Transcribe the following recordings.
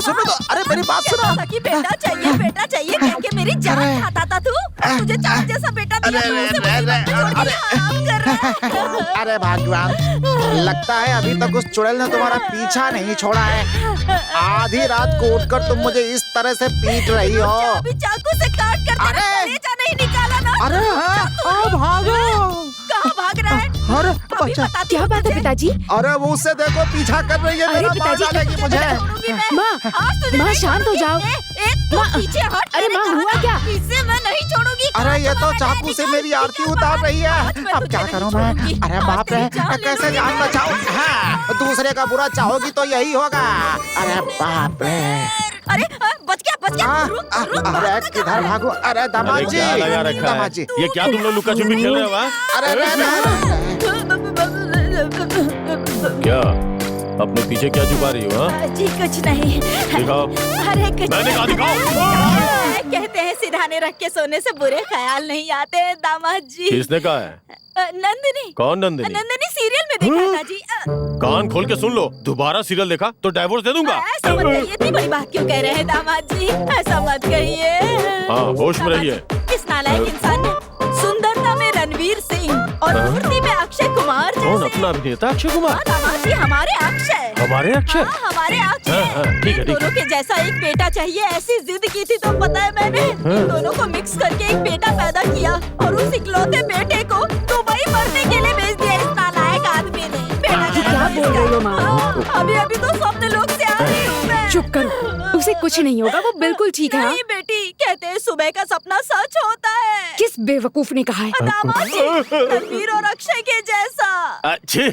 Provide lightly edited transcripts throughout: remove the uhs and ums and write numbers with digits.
सुनो तो, अरे मेरी बात सुनो। कि बेटा चाहिए कह के मेरी जान खाता था तू। तुझे चांद जैसा बेटा दिया तो उसे मुसीबत में छोड़ के हराम कर रहा है। अरे भगवान, लगता है अभी तक उस चुड़ैल ने तुम्हारा पीछा नहीं छोड़ा है। आधी रात को उठकर तुम मुझे इस तरह से पीट रही हो। अभी चाकू से काट कर तेरा कलेजा नहीं निकाला ना। अरे भागो। कहाँ भाग रहा है? अरे अभी बता क्या बात है पिताजी? अरे वो उससे देखो पीछा कर रही है। अरे मेरा मार पिताजी, डालेगी मुझे। माँ शांत हो जाओ। तो पीछे हट। अरे माँ, हुआ क्या? इसे मैं नहीं छोड़ूंगी। अरे ये तो चाकू से मेरी आरती उतार रही है। अब क्या करूं मैं? अरे बाप रे, कैसे जान बचाऊं? हाँ, दूसरे का बुरा चाहोगी तो यही होगा। अरे बाप रे। अरे बच गया। रुक। अरे किधर भागो? अरे दामाद जी, क्या लगा रखा दामाद जी। है? ये क्या तुम लोग लुका छुपी खेल रहे हो? हाँ? अरे क्या अपने पीछे क्या छुपा रही हो? हाँ? जी कुछ नहीं। दिखाओ। अरे कुछ मैंने कहा दिखाओ। कहते हैं सिरहाने रख के सोने से बुरे ख्याल नहीं आते दामाद जी। किसने कहा है? नंदिनी। कौन नंदिनी? नंदिनी सीरियल में देखा था जी। कान खोल के सुन लो, दोबारा सीरियल देखा तो डाइवोर्स दे दूंगा। ऐसा मत कहिए, इतनी बड़ी बात क्यों कह रहे हैं दामाद जी? ऐसा मत कहिए। हाँ, होश में रहिए। इस नालायक इंसान ने सुंदरता में रणवीर सिंह और मूर्ति में अक्षय कुमार कौन जैसे। अपना अभिनेता? अक्षय कुमार। हाँ, दामाद जी हमारे अक्षय। हमारे अक्षय? हाँ, हमारे अक्षय। हाँ, ठीक है, ठीक है। दोनों के जैसा एक बेटा चाहिए, ऐसी जिद की थी तो पता है मैंने इन दोनों को मिक्स करके एक बेटा पैदा किया और उस इकलौते बेटे को दुबई मरने के लिए भेज दिया इस नालायक आदमी ने। बेटा क्या बोल रही हो माँ? अभी तो स्वप्न लोक से आ रही हूँ मैं। चुप करो, उसे कुछ नहीं होगा, वो बिल्कुल ठीक है। नहीं बेटी, कहते हैं सुबह का सपना सच होता है। किस बेवकूफ ने कहा है? दामाद जी, रणवीर और अक्षय के जैसा। अच्छे,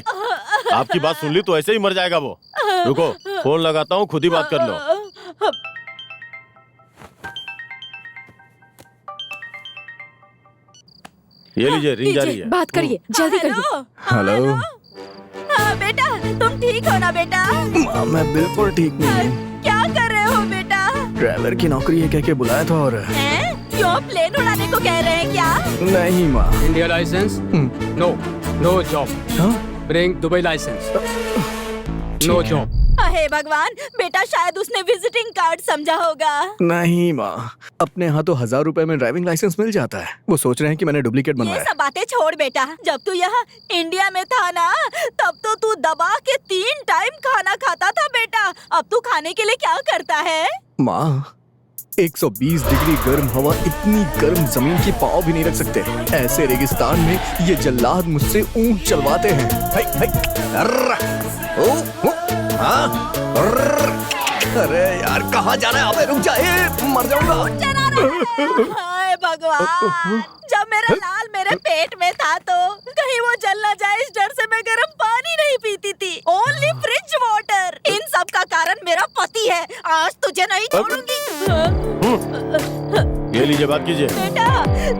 आपकी बात सुन ली तो ऐसे ही मर जाएगा वो। रुको, फोन लगाता हूँ, खुद ही बात कर लो। ये लीजिए, रिंग जा रही है। बात करिए, जल्दी करिए। हेलो। हाँ बेटा, तुम ठीक हो ना बेटा? मैं बिल्कुल ठीक नहीं हूँ। क्या कर रहे हो बेटा? ड्राइवर की नौकरी है कह के बुलाया था और हैं? क्यों प्लेन उड़ाने को कह रहे हैं क्या? नहीं माँ। India license? No job. हाँ? Bring Dubai license. No job. हे भगवान, बेटा शायद उसने विजिटिंग कार्ड समझा होगा। नहीं माँ, अपने यहाँ तो 1000 रुपए में ड्राइविंग लाइसेंस मिल जाता है। वो सोच रहे हैं कि मैंने डुप्लीकेट ये बनवाया। सब बातें छोड़ बेटा, जब तू यहाँ इंडिया में था ना, तब तो तू दबा के 3 टाइम खाना खाता था बेटा। अब तू खाने के लिए क्या करता है? माँ, 120 डिग्री गर्म हवा, इतनी गर्म जमीन की पाँव भी नहीं रख सकते। ऐसे रेगिस्तान में ये जल्लाद मुझसे ऊंट चलवाते हैं। हाय, हाय, अर्र, ओ, ओ, हाँ, अर्र। अरे यार, कहाँ जाना है? अबे रुक जा, मर जाऊंगा। हाय भगवान, जब मेरा लाल मेरे पेट में था तो कहीं वो जल ना जाए इस डर से मैं गर्म पानी नहीं पीती थी। Only fridge water. इन सब का कारण मेरा पति है। आज तुझे नहीं छोड़ूंगी। ये लीजिए, बात कीजिए। बेटा,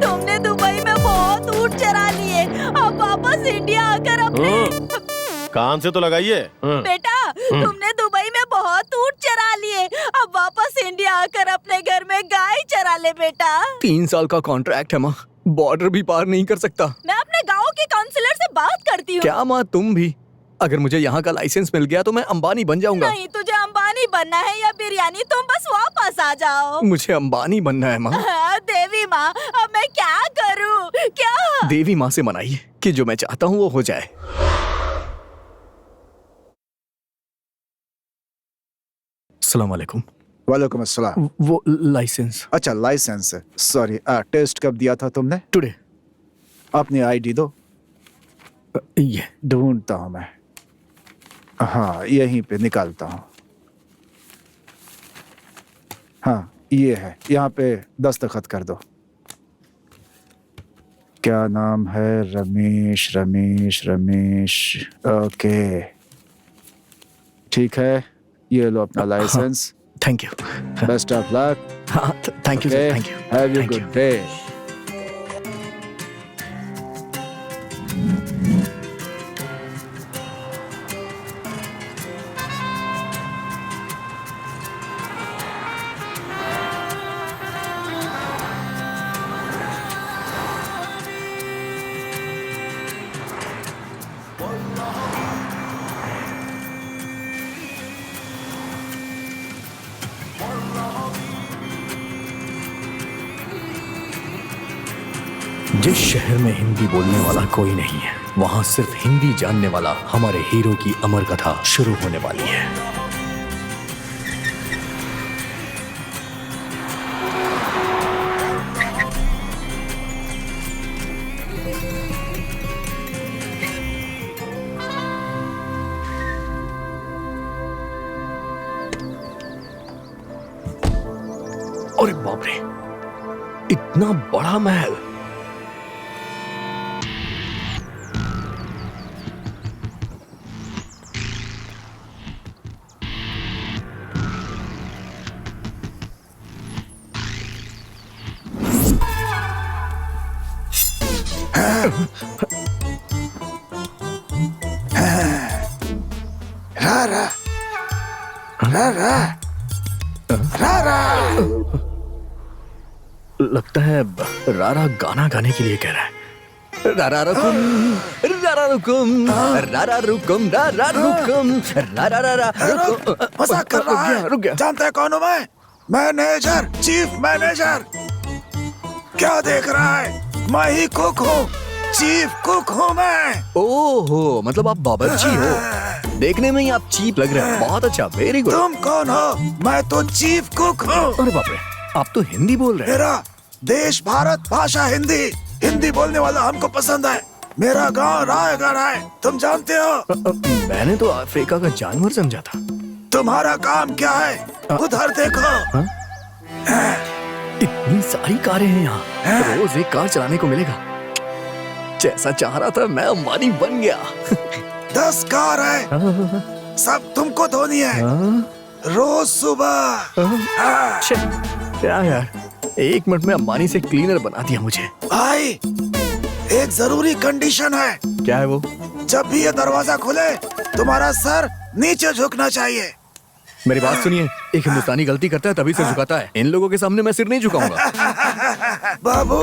तुमने दुबई में बहुत ऊँट चरा लिए, अब वापस इंडिया आकर अपने। कान से तो लगाइए। बेटा, तुमने दुबई में बहुत ऊँट चरा लिए, अब वापस इंडिया आकर अपने घर में गाय चरा ले बेटा। 3 साल का कॉन्ट्रैक्ट है माँ, बॉर्डर भी पार नहीं कर सकता। मैं अपने गांव के काउंसलर से बात करती हूँ। क्या माँ, तुम भी? अगर मुझे यहाँ का लाइसेंस मिल गया तो मैं अंबानी बन जाऊंगा। नहीं, तुझे अंबानी बनना है या बिरयानी, तुम बस वापस आ जाओ। मुझे अंबानी बनना है माँ। देवी माँ, अब मैं क्या करूँ? क्या? देवी माँ से मनाइए कि जो मैं चाहता हूँ वो हो जाए। अस्सलाम वालेकुम। वालेकुम अस्सलाम। वो लाइसेंस। अच्छा, लाइसेंस। सॉरी, टेस्ट कब दिया था तुमने? टुडे। अपनी आईडी दो। ये ढूंढता हूँ मैं। हाँ, यहीं पे निकालता हूँ। हाँ, ये है, यहाँ पे दस्तखत कर दो। क्या नाम है? रमेश रमेश रमेश। ओके, ठीक है, ये लो अपना licence. Thank you. Best of luck. हाँ, thank you sir, thank you. Have you good day. जिस शहर में हिंदी बोलने वाला कोई नहीं है, वहां सिर्फ हिंदी जानने वाला हमारे हीरो की अमर कथा शुरू होने वाली है। अरे बाप रे, इतना बड़ा महल! रारा रारा रारा। लगता है रारा गाना गाने के लिए कह रहा है। रारा रुकुम, रारा रुकुम, रारा रुकुम, रारा रुकुम, रारा रारा रुकुम। मजाक कर रहा है। रुक गया। जानते हैं कौन हूँ मैं? Manager, chief manager. क्या देख रहा है? मैं ही कुक हूँ, चीफ कुक हूँ मैं। ओहो, मतलब आप बावर्ची हो। देखने में ही आप चीप लग रहे हैं। बहुत अच्छा, वेरी गुड। तुम कौन हो? मैं तो चीफ कुक हूँ। अरे बाप रे, आप तो हिंदी बोल रहे हैं। मेरा देश भारत, भाषा हिंदी। हिंदी बोलने वाला हमको पसंद है। मेरा गांव रायगढ़ है, तुम जानते हो? मैंने तो अफ्रीका का जानवर समझा था। तुम्हारा काम क्या है? उधर देखो। इतनी सारी कारें हैं यहाँ, रोज एक कार चलाने को मिलेगा। जैसा चाह रहा था मैं अंबानी बन गया। 10 कार है, सब तुमको धोनी है रोज सुबह। क्या यार, 1 मिनट में अंबानी से क्लीनर बना दिया मुझे। भाई, एक जरूरी कंडीशन है। क्या है वो? जब भी ये दरवाजा खुले, तुम्हारा सर नीचे झुकना चाहिए। मेरी बात सुनिए, एक हिंदुस्तानी गलती करता है तभी सिर झुकाता है। इन लोगों के सामने मैं सिर नहीं झुकाऊंगा। बाबू,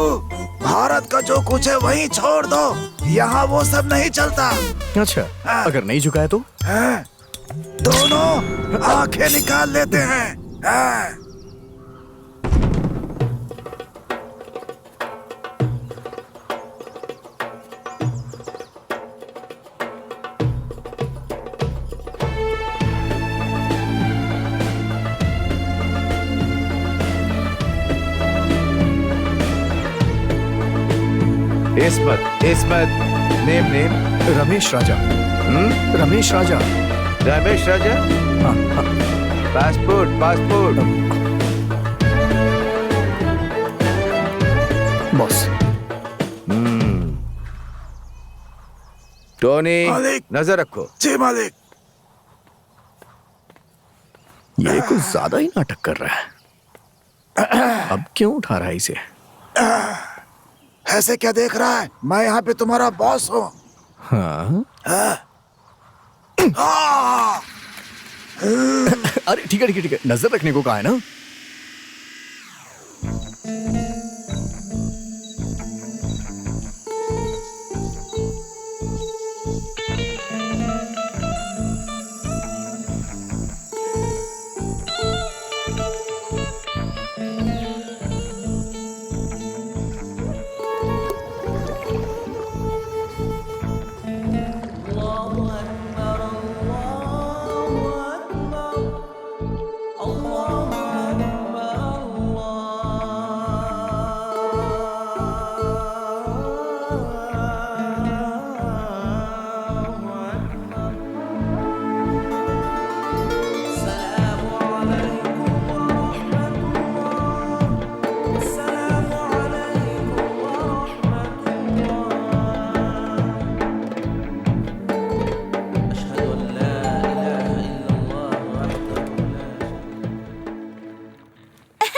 भारत का जो कुछ है वही छोड़ दो, यहाँ वो सब नहीं चलता। अच्छा, अगर नहीं झुकाया तो? दोनों आंखें निकाल लेते हैं। इस्मत, नेम रमेश राजा। रमेश राजा। रमेश राजा। हाँ, हाँ। पासपोर्ट। बॉस। टोनी, मालिक। नजर रखो। जी मालिक। ये कुछ ज्यादा ही नाटक कर रहा है। अब क्यों उठा रहा है इसे? ऐसे क्या देख रहा है? मैं यहाँ पे तुम्हारा बॉस हूँ। हाँ? अरे ठीक है, नजर रखने को कहा है ना।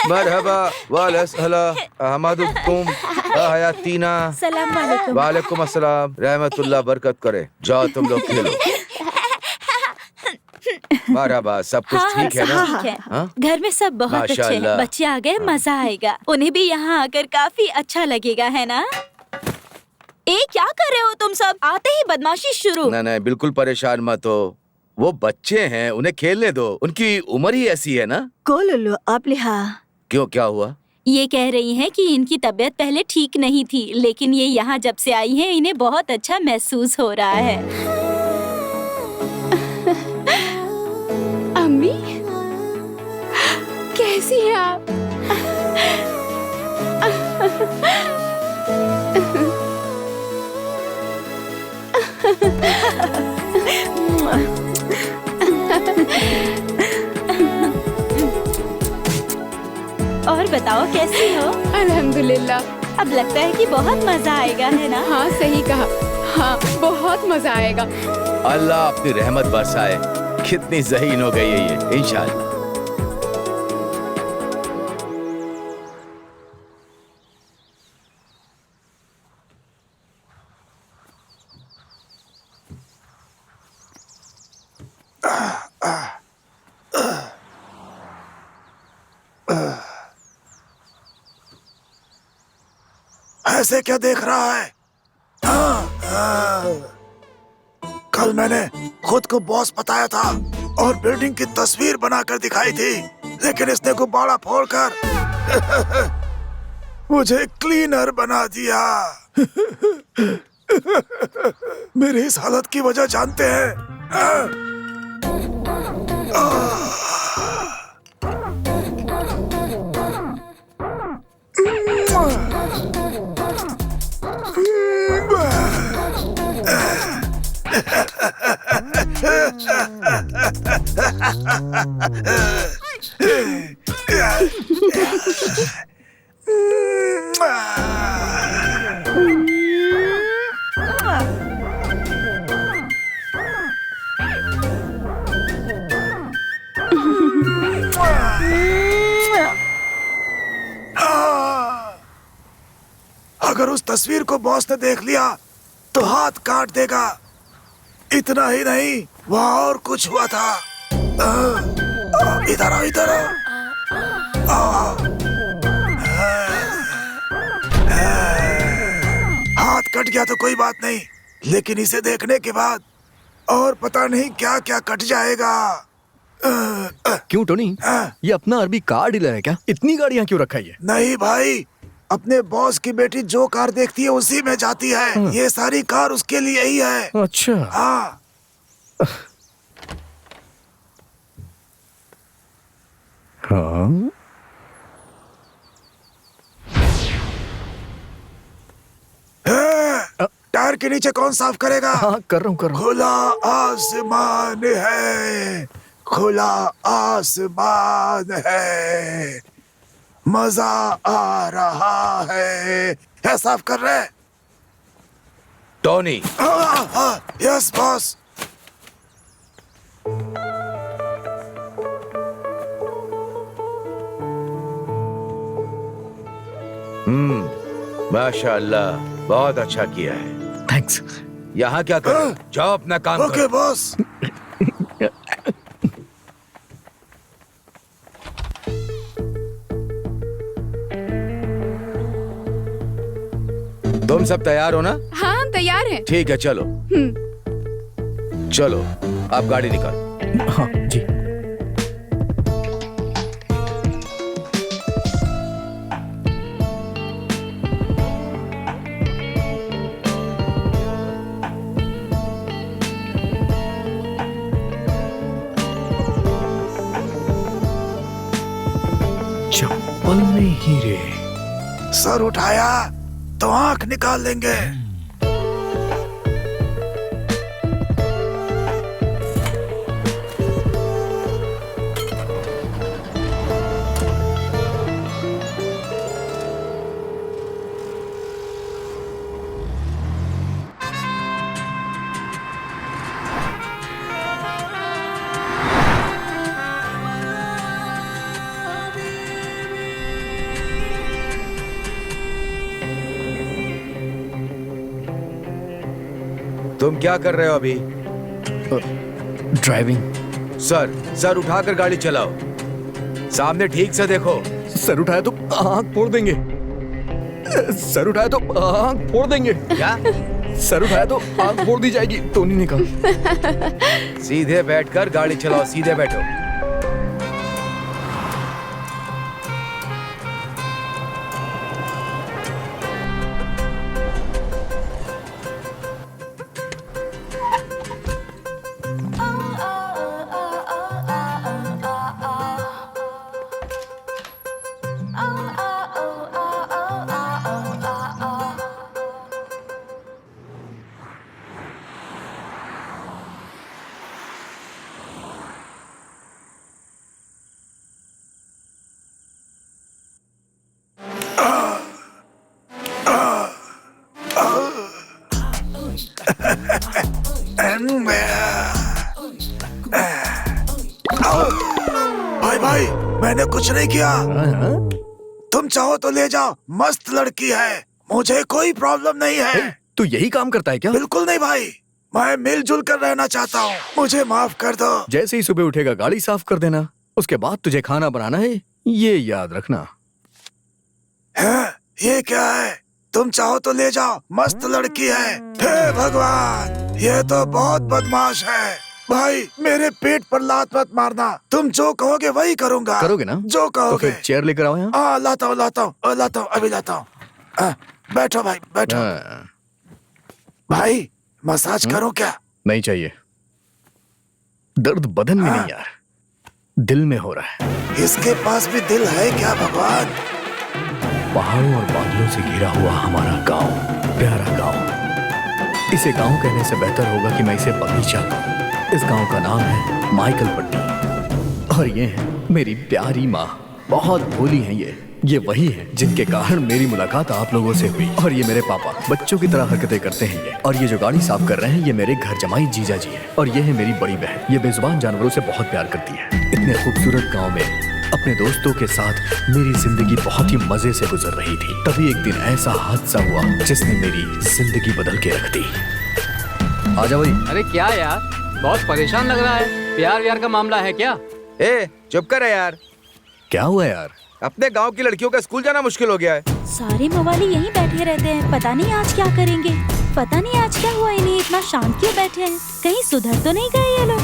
मरहबा वालसहला अहमदुकुम हयातीना। सलाम वालेकुम। वालेकुम अस्सलाम, रहमतुल्लाह बरकत करे। जाओ तुम लोग खेलो। मरहबा, सब कुछ ठीक है ना? ठीक है। हाँ? घर में सब बहुत अच्छे हैं। माशाअल्लाह। बच्चे आ गए, मजा आएगा। उन्हें भी यहाँ आकर काफी अच्छा लगेगा, है ना? क्या कर रहे हो तुम सब? आते ही बदमाशी शुरू। नहीं, बिल्कुल परेशान मत हो। वो बच्चे हैं, उन्हें खेलने दो। उनकी उम्र ही ऐसी है ना। कोलुलु आप लिहा। क्यों, क्या हुआ? ये कह रही हैं कि इनकी तबीयत पहले ठीक नहीं थी, लेकिन ये यहाँ जब से आई हैं इन्हें बहुत अच्छा महसूस हो रहा है। अम्मी, कैसी हैं आप? और बताओ कैसी हो? अल्हम्दुलिल्लाह। अब लगता है कि बहुत मजा आएगा, है ना? हाँ, सही कहा। हाँ, बहुत मजा आएगा। अल्लाह अपनी रहमत बरसाए। कितनी ज़हीन हो गई है ये, इंशाअल्लाह। ऐसे क्या देख रहा है? कल मैंने खुद को बॉस बताया था और बिल्डिंग की तस्वीर बनाकर दिखाई थी, लेकिन इसने गुब्बारा फोड़कर मुझे क्लीनर बना दिया। मेरी इस हालत की वजह जानते हैं? अगर उस तस्वीर को बॉस ने देख लिया तो हाथ काट देगा। इतना ही नहीं, वहाँ और कुछ हुआ था। इधर आओ, इधर आओ। हाथ कट गया तो कोई बात नहीं, लेकिन इसे देखने के बाद और पता नहीं क्या क्या कट जाएगा। क्यों टोनी? ये अपना अरबी कार डीलर है क्या? इतनी गाड़ियाँ क्यों रखा है? नहीं भाई, अपने बॉस की बेटी जो कार देखती है उसी में जाती है। ये सारी कार उसके लिए ही है। अच्छा। हाँ। हाँ? टायर के नीचे कौन साफ करेगा? हाँ, कर रहा हूँ। खुला आसमान है, खुला आसमान है, मजा आ रहा है। क्या साफ कर रहे हैं? टोनी। Yes boss. माशाअल्लाह, बहुत अच्छा किया है। थैंक्स। यहाँ क्या कर? जाओ अपना काम करो। Okay boss. तुम सब तैयार हो ना? हाँ, हम तैयार हैं। ठीक है, चलो। चलो, आप गाड़ी निकालो। हाँ जी। चप्पल में हीरे। सर उठाया तो आंख निकाल लेंगे। तुम क्या कर रहे हो अभी? ड्राइविंग। सर उठाकर गाड़ी चलाओ। सामने ठीक से देखो। सर उठाया तो आँख फोड़ देंगे। सर उठाया तो आँख फोड़ देंगे। क्या? सर उठाया तो आँख फोड़ दी जाएगी। टोनी ने कहा। सीधे बैठकर गाड़ी चलाओ, सीधे बैठो। मैंने कुछ नहीं किया। तुम चाहो तो ले जाओ, मस्त लड़की है, मुझे कोई प्रॉब्लम नहीं है। तू यही काम करता है क्या? बिल्कुल नहीं भाई, मैं मिलजुल कर रहना चाहता हूँ, मुझे माफ कर दो। जैसे ही सुबह उठेगा गाड़ी साफ कर देना, उसके बाद तुझे खाना बनाना है, ये याद रखना। है? ये क्या है? तुम चाहो तो ले जाओ, मस्त लड़की है। हे भगवान, ये तो बहुत बदमाश है। भाई मेरे पेट पर लात मत मारना, तुम जो कहोगे वही करूँगा। करोगे ना? जो कहोगे। तो फिर चेयर लेकर आओ यहाँ। हाँ लाता हूँ, अभी लाता हूँ। बैठो भाई, बैठो। भाई मसाज करो क्या? नहीं चाहिए, दर्द बदन में नहीं यार, दिल में हो रहा है। इसके पास भी दिल है क्या भगवान? पहाड़ों और बादलों से घिरा हुआ हमारा गांव, प्यारा गांव। इसे गांव कहने से बेहतर होगा कि मैं इसे बगीचा कहूं। इस गांव का नाम है माइकल पट्टी और ये है मेरी प्यारी माँ। बहुत भोली हैं ये वही हैं जिनके कारण मेरी मुलाकात आप लोगों से हुई। और ये मेरे पापा, बच्चों की तरह हरकतें करते हैं ये। और ये जो गाड़ी साफ कर रहे हैं, ये मेरे घर जमाई जीजा जी है। और ये है मेरी बड़ी बहन, ये बेजुबान जानवरों से बहुत प्यार करती है। इतने खूबसूरत गांव में अपने दोस्तों के साथ मेरी जिंदगी बहुत ही मजे से गुजर रही थी। तभी एक दिन ऐसा हादसा हुआ जिसने मेरी जिंदगी बदल के रख दी। आजा भाई। अरे क्या यार, बहुत परेशान लग रहा है। प्यार व्यार का मामला है क्या? ए चुप कर यार। क्या हुआ यार? अपने गांव की लड़कियों का स्कूल जाना मुश्किल हो गया है। सारे मवाली यहीं बैठे रहते हैं, पता नहीं आज क्या करेंगे। पता नहीं आज क्या हुआ, इन्हें इतना शांत क्यों बैठे हैं? कहीं सुधर तो नहीं गए ये लोग?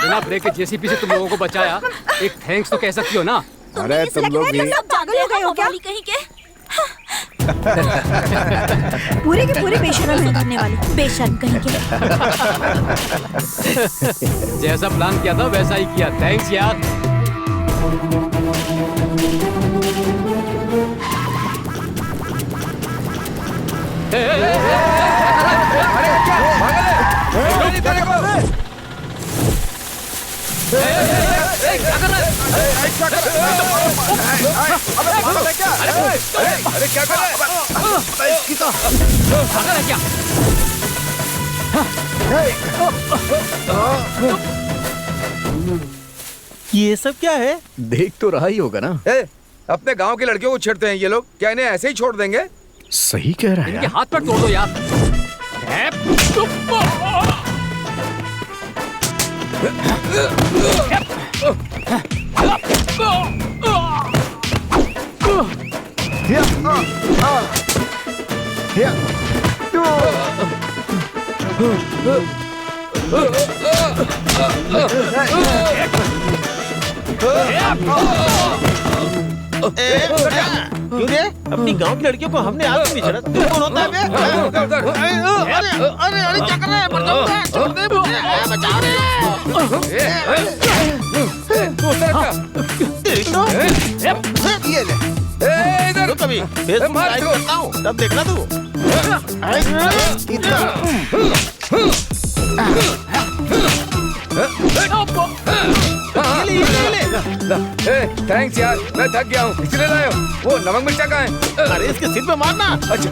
बिना ब्रेक के जेसीबी से तुम लोगों को बचाया, एक थैंक्स तो कह सकती हो ना। अरे तुम लोग भी पागल हो गए हो क्या? कहीं के पूरे के पूरे बेशर्म है करने वाले, बेशर्म कहीं के। जैसा प्लान किया था वैसा ही किया। थैंक्स यार। अरे क्या कर रहा है? ये सब क्या है? देख तो रहा ही होगा ना। अपने गांव की लड़कियों को छेड़ते हैं ये लोग, क्या इन्हें ऐसे ही छोड़ देंगे? सही कह रहा है इनके यार। हाथ पैर तोड़ दो यार। क्यों रे? अपनी गांव की लड़कियों को हमने आज नहीं छेड़ा। तू कौन होता है बे? अरे क्या कर रहा है? छोड़ दे मुझे, बचाओ रे। ये ले। इधर कभी फेसबुक लाइव करता हूँ, तब देखना तू। थैंक्स यार, मैं थक गया हूँ, इसलिए लाया हूँ। वो नमक मिर्चा कहाँ है? अरे इसके सिर पे मारना। अच्छा।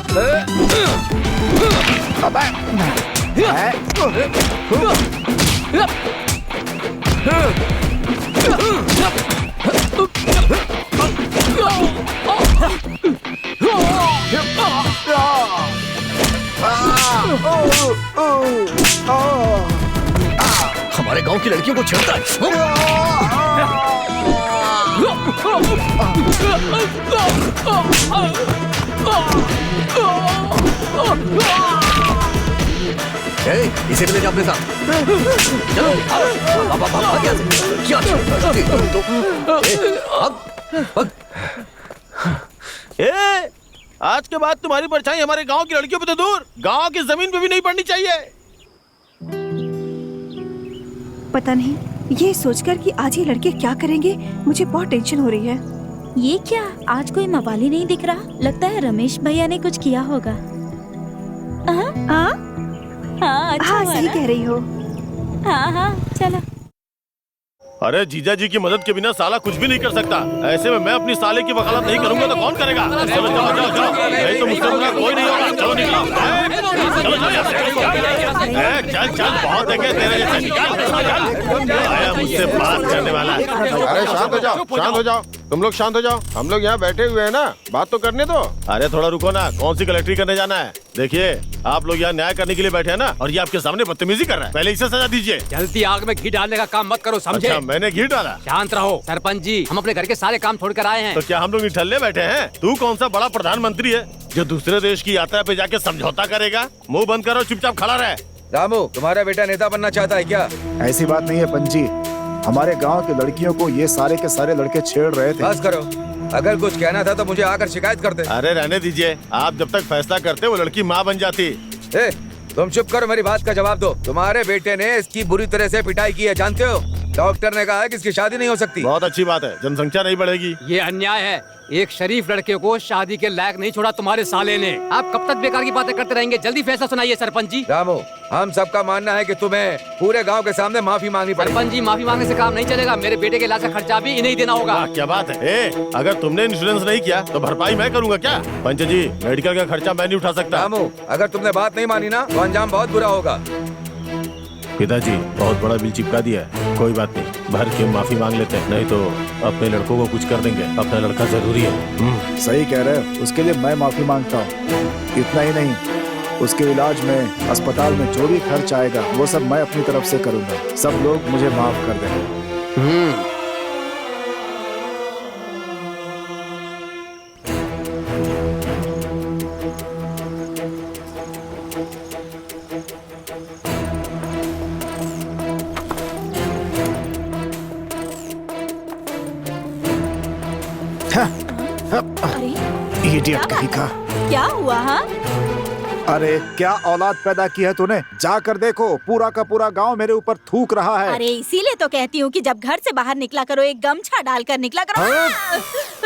हमारे गांव की लड़कियों को छेड़ता है। इसे भी ले जा अपने साथ। चलो भाग यहाँ से। क्या आज के बाद तुम्हारी परछाई हमारे गांव की लड़कियों पे तो दूर, गांव की जमीन पे भी नहीं पड़नी चाहिए। पता नहीं ये सोचकर कि आज ये लड़के क्या करेंगे, मुझे बहुत टेंशन हो रही है। ये क्या, आज कोई मवाली नहीं दिख रहा। लगता है रमेश भैया ने कुछ किया होगा। हाँ, अच्छा हुआ सही ना? कह रही हो। हाँ, चलो। अरे जीजा जी की मदद के बिना साला कुछ भी नहीं कर सकता। ऐसे में मैं अपनी साले की वकालत नहीं करूंगा तो कौन करेगा? चलो जाओ जाओ जाओ, नहीं तो मुझसे बुरा कोई नहीं होगा। चलो निकलो, चलो चलो चल चल, बहुत देखे तेरे जैसे, निकल। आया मुझसे बात करने वाला। अरे शांत हो जाओ, शांत हो जाओ, तुम लोग शांत हो जाओ। हम लोग यहाँ बैठे हुए हैं ना, बात तो करने दो। अरे थोड़ा रुको ना, कौन सी कलेक्ट्री करने जाना है? देखिए आप लोग यहाँ न्याय करने के लिए बैठे हैं ना, और ये आपके सामने बदतमीजी कर रहा है। पहले इसे सजा दीजिए। जल्दी आग में घी डालने का काम मत करो, समझे? अच्छा, मैंने घी डाला? शांत रहो सरपंच जी, हम अपने घर के सारे काम छोड़ कर आए हैं। तो क्या हम लोग निठल्ले बैठे हैं? तू कौन सा बड़ा प्रधानमंत्री है जो दूसरे देश की यात्रा पे जाके समझौता करेगा? मुंह बंद करो, चुपचाप खड़ा रहे। रामू, तुम्हारा बेटा नेता बनना चाहता है क्या? ऐसी बात नहीं है पंजी, हमारे गांव की लड़कियों को ये सारे के सारे लड़के छेड़ रहे थे। बस करो, अगर कुछ कहना था तो मुझे आकर शिकायत करते। अरे रहने दीजिए, आप जब तक फैसला करते वो लड़की माँ बन जाती। ए, तुम चुप करो, मेरी बात का जवाब दो। तुम्हारे बेटे ने इसकी बुरी तरह से पिटाई की है, जानते हो? डॉक्टर ने कहा है कि इसकी शादी नहीं हो सकती। बहुत अच्छी बात है, जनसंख्या नहीं बढ़ेगी। ये अन्याय है, एक शरीफ लड़के को शादी के लायक नहीं छोड़ा तुम्हारे साले ने। आप कब तक बेकार की बातें करते रहेंगे? जल्दी फैसला सुनाइए सरपंच जी। रामू, हम सबका मानना है कि तुम्हें पूरे गांव के सामने माफी मांगनी पड़ेगी। सरपंच जी, माफी मांगने से काम नहीं चलेगा, मेरे बेटे के इलाज का खर्चा भी इन्हें ही देना होगा। क्या बात है? अगर तुमने इंश्योरेंस नहीं किया तो भरपाई मैं करूँगा क्या? पंच जी, मेडिकल का खर्चा मैं नहीं उठा सकता। रामू, अगर तुमने बात नहीं मानी ना तो अंजाम बहुत बुरा होगा। पिताजी, बहुत बड़ा बिल चिपका दिया है, कोई बात नहीं, भर के माफी मांग लेते हैं, नहीं तो अपने लड़कों को कुछ कर देंगे। अपना लड़का जरूरी है। सही कह रहे हो, उसके लिए मैं माफी मांगता हूँ। इतना ही नहीं, उसके इलाज में, अस्पताल में जो भी खर्च आएगा वो सब मैं अपनी तरफ से करूँगा। सब लोग मुझे माफ कर दें। इडियट कहीं का। क्या हुआ? हाँ, अरे क्या औलाद पैदा की है तूने? जाकर देखो, पूरा का पूरा गांव मेरे ऊपर थूक रहा है। अरे इसीलिए तो कहती हूँ कि जब घर से बाहर निकला करो एक गमछा डालकर निकला करो। हाँ?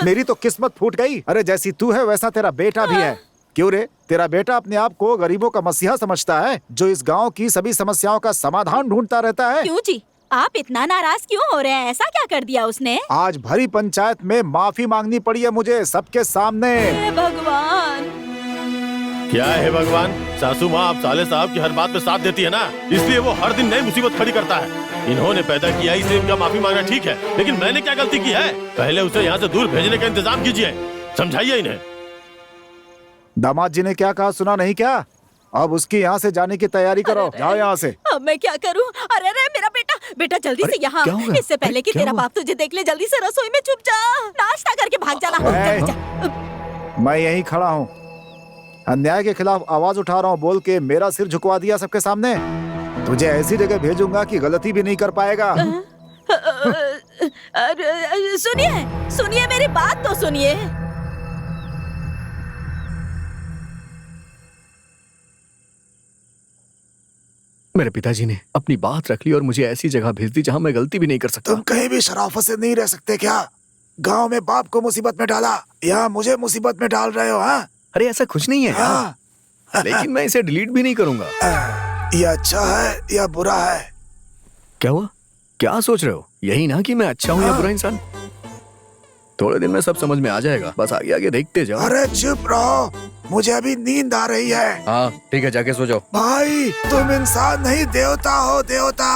मेरी तो किस्मत फूट गई। अरे जैसी तू है वैसा तेरा बेटा भी है। क्यों रे, तेरा बेटा अपने आप को गरीबों का मसीहा समझता है, जो इस गांव की सभी समस्याओं का समाधान ढूंढता रहता है। क्यों जी, आप इतना नाराज क्यों हो रहे हैं? ऐसा क्या कर दिया उसने? आज भरी पंचायत में माफी मांगनी पड़ी है मुझे, सबके सामने। हे भगवान! क्या है भगवान? सासू माँ आप साले साहब की हर बात में साथ देती है ना, इसलिए वो हर दिन नई मुसीबत खड़ी करता है। इन्होंने पैदा किया, इसे इनका माफी मांगना ठीक है, लेकिन मैंने क्या गलती की है? पहले उसे यहाँ से दूर भेजने का इंतजाम कीजिए, समझाइए इन्हें। दामाद जी ने क्या कहा, सुना नहीं क्या? अब उसकी यहाँ से जाने की तैयारी करो। जाओ यहाँ से। अब मैं क्या करूं? अरे मेरा बेटा जल्दी से यहाँ, इससे पहले कि तेरा बाप तुझे देख ले, जल्दी से रसोई में छुप जा, नाश्ता करके भाग जाना। मैं यहीं खड़ा हूँ, अन्याय के खिलाफ आवाज उठा रहा हूँ बोल के मेरा सिर झुकवा दिया सबके सामने। तुझे ऐसी जगह भेजूंगा कि गलती भी नहीं कर पाएगा। सुनिए मेरी बात तो सुनिए। मेरे पिताजी ने अपनी बात रख ली और मुझे ऐसी जगह भेज दी जहाँ मैं गलती भी नहीं कर सकता। तुम कहीं भी शराफत से नहीं रह सकते क्या? गांव में बाप को मुसीबत में डाला, यहाँ मुझे मुसीबत में डाल रहे हो? हाँ? अरे ऐसा कुछ नहीं है। हाँ। लेकिन मैं इसे डिलीट भी नहीं करूंगा। ये अच्छा है या बुरा है? क्या हुआ? क्या सोच रहे हो? यही ना कि मैं अच्छा हूँ या बुरा इंसान? थोड़े दिन में सब समझ में आ जाएगा, बस आगे आगे देखते जाओ। अरे चुप रहो, मुझे अभी नींद आ रही है। हाँ ठीक है, जाके सो जाओ। भाई तुम इंसान नहीं, देवता हो, देवता।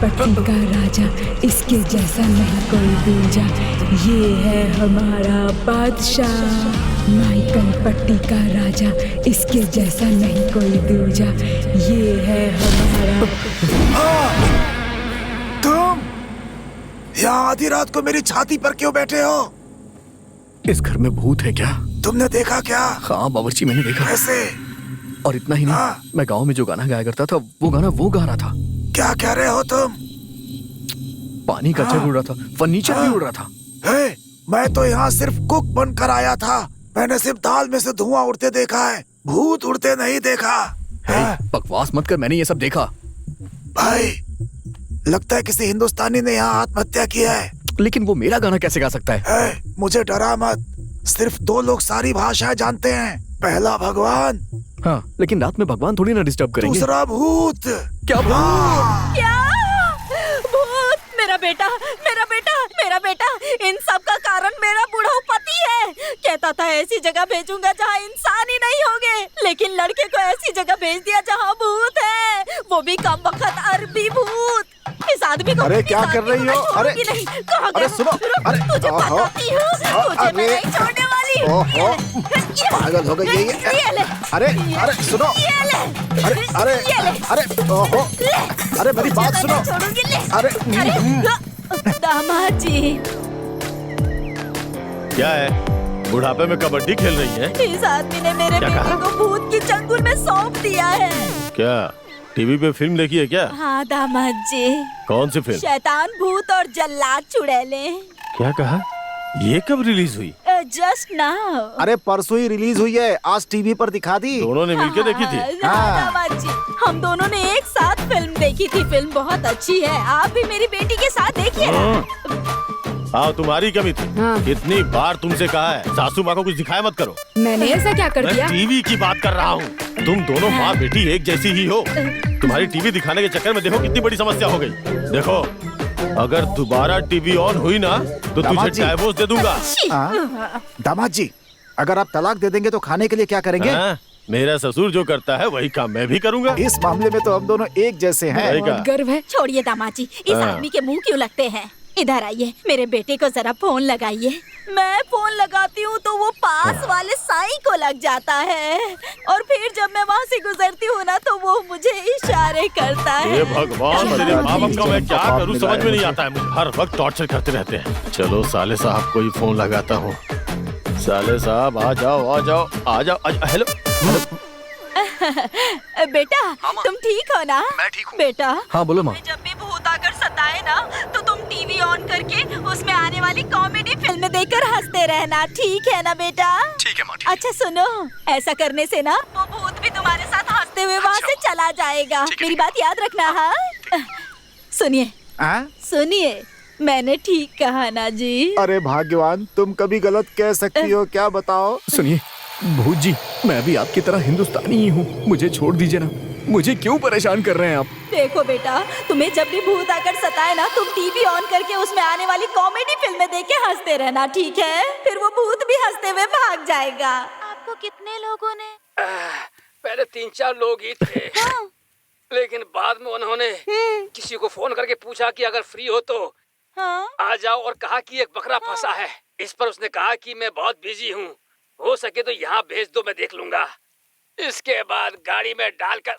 पट्टी का राजा, इसके जैसा नहीं कोई दूजा। ये है हमारा बादशाह, माइकल पट्टी का राजा, इसके जैसा नहीं कोई दूजा। ये है हमारा। तुम यहाँ आधी रात को मेरी छाती पर क्यों बैठे हो? इस घर में भूत है क्या? तुमने देखा क्या? हाँ बावर्ची, मैंने देखा। कैसे? और इतना ही नहीं, मैं गांव में जो गाना गाया करता था वो गाना वो गा रहा था। क्या कह रहे हो तुम? पानी का जग उड़ रहा था, फर्नीचर भी उड़ रहा था। मैं तो यहाँ सिर्फ कुक बनकर आया था। मैंने सिर्फ दाल में से धुआं उड़ते देखा है, भूत उड़ते नहीं देखा। बकवास मत कर, मैंने ये सब देखा। भाई लगता है किसी हिंदुस्तानी ने यहाँ आत्महत्या की है। लेकिन वो मेरा गाना कैसे गा सकता है? मुझे डरा मत, सिर्फ 2 लोग सारी भाषाएं जानते हैं। पहला भगवान। हाँ, लेकिन रात में भगवान थोड़ी ना डिस्टर्ब करेंगे। दूसरा भूत। क्या भूत? क्या भूत? मेरा बेटा, मेरा बेटा, मेरा बेटा, इन सब का कारण मेरा बूढ़ा पति है। कहता था ऐसी जगह भेजूंगा जहाँ इंसान ही नहीं होंगे, लेकिन लड़के को ऐसी जगह भेज दिया जहाँ भूत है, वो भी कम वक्त अरबी भूत। इस आदमी को अरे क्या कर रही हो? अरे अरे सुनो, अरे तुझे बताती हूँ, तुझे मैं नहीं छोड़ने वाली। ओहो, पागल हो गई ये। अरे अरे सुनो, अरे अरे अरे ओहो, अरे मेरी बात सुनो। अरे दामाद जी, क्या है? बुढ़ापे में कबड्डी खेल रही है? इस आदमी ने मेरे बेटे को भूत की चंगुल में सौंप दिया है। क्या टीवी पे फिल्म देखी है क्या? हाँ दामाद जी। कौन सी फिल्म? शैतान भूत और जल्लाद चुड़ैले। क्या कहा? ये कब रिलीज हुई? Just now. अरे परसों ही रिलीज हुई है, आज टीवी पर दिखा दी। दोनों ने मिलकर देखी थी? हाँ दामाद जी, हम दोनों ने एक साथ फिल्म देखी थी। फिल्म बहुत अच्छी है, आप भी मेरी बेटी के साथ देखिए ना। हाँ, तुम्हारी कमी थी। कितनी बार तुमसे कहा है सासू माँ को कुछ दिखाया मत करो। मैंने ऐसा क्या कर दिया? मैं टीवी की बात कर रहा हूँ। तुम दोनों माँ बेटी एक जैसी ही हो। तुम्हारी टीवी दिखाने के चक्कर में देखो कितनी बड़ी समस्या हो गई। देखो, अगर दोबारा टीवी ऑन हुई ना तो तुझे डाइवोर्स दे दूंगा। दामाद जी, अगर आप तलाक दे देंगे तो खाने के लिए क्या करेंगे? मेरा ससुर जो करता है वही काम मैं भी करूंगा। इस मामले में तो हम दोनों एक जैसे हैं। गर्व है। छोड़िए दामाद जी, इस आदमी के मुंह क्यों लगते हैं? इधर आइए, मेरे बेटे को जरा फोन लगाइए। मैं फोन लगाती हूँ तो वो पास वाले साईं को लग जाता है, और फिर जब मैं वहाँ से गुजरती हूँ ना तो वो मुझे इशारे करता है। ये भगवान, तेरे माँ बाप का मैं क्या करूँ समझ में नहीं आता है। मुझे हर वक्त टॉर्चर करते रहते हैं। चलो साले साहब को ही फोन लगाता हूँ। साले साहब आ जाओ, आ जाओ, आ जाओ। हेलो बेटा, तुम ठीक हो ना? मैं ठीक हूँ। बेटा, हाँ बोलो माँ। जब भी भूत आकर सताए ना तो तुम टीवी ऑन करके उसमें आने वाली कॉमेडी फिल्म देखकर हंसते रहना, ठीक है ना बेटा? ठीक है माँ। अच्छा सुनो, ऐसा करने से ना वो भूत भी तुम्हारे साथ हंसते हुए वहाँ से चला जाएगा। मेरी बात याद रखना। हाँ सुनिए, सुनिए, मैंने ठीक कहा ना जी? अरे भाग्यवान, तुम कभी गलत कह सकती हो, क्या बताओ? सुनिए भूत जी, मैं भी आपकी तरह हिंदुस्तानी ही हूँ, मुझे छोड़ दीजिए ना। मुझे क्यों परेशान कर रहे हैं आप? देखो बेटा, तुम्हें जब भी भूत आकर सताए ना तुम टीवी ऑन करके उसमें आने वाली कॉमेडी फिल्में देख के हंसते रहना, ठीक है? फिर वो भूत भी हंसते हुए भाग जाएगा। आपको कितने लोगों ने? पहले 3-4 लोग ही थे। लेकिन बाद में उन्होंने किसी को फोन करके पूछा कि अगर फ्री हो तो आ जाओ, और कहा कि एक बकरा फंसा है। इस पर उसने कहा कि मैं बहुत बिजी हूँ, हो सके तो यहाँ भेज दो, मैं देख लूंगा। इसके बाद गाड़ी में डालकर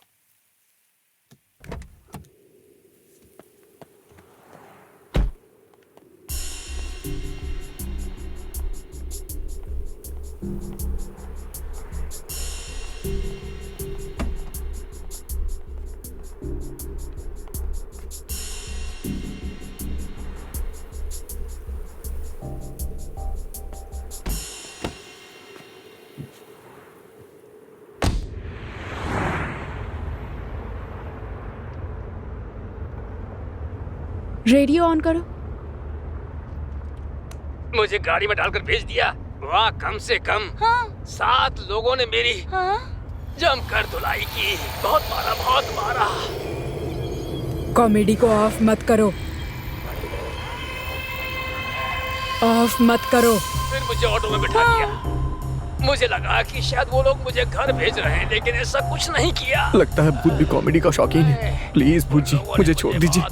रेडियो ऑन करो। मुझे गाड़ी में डालकर भेज दिया। वहाँ कम से कम 7 लोगों ने मेरी जमकर धुलाई की। बहुत मारा, बहुत मारा। कॉमेडी को ऑफ मत करो, ऑफ मत करो। फिर मुझे ऑटो में बिठा दिया। मुझे लगा कि शायद वो लोग मुझे घर भेज रहे हैं, लेकिन ऐसा कुछ नहीं किया। लगता है भूत भी कॉमेडी का शौकीन है। प्लीज भूत जी मुझे छोड़ दीजिए।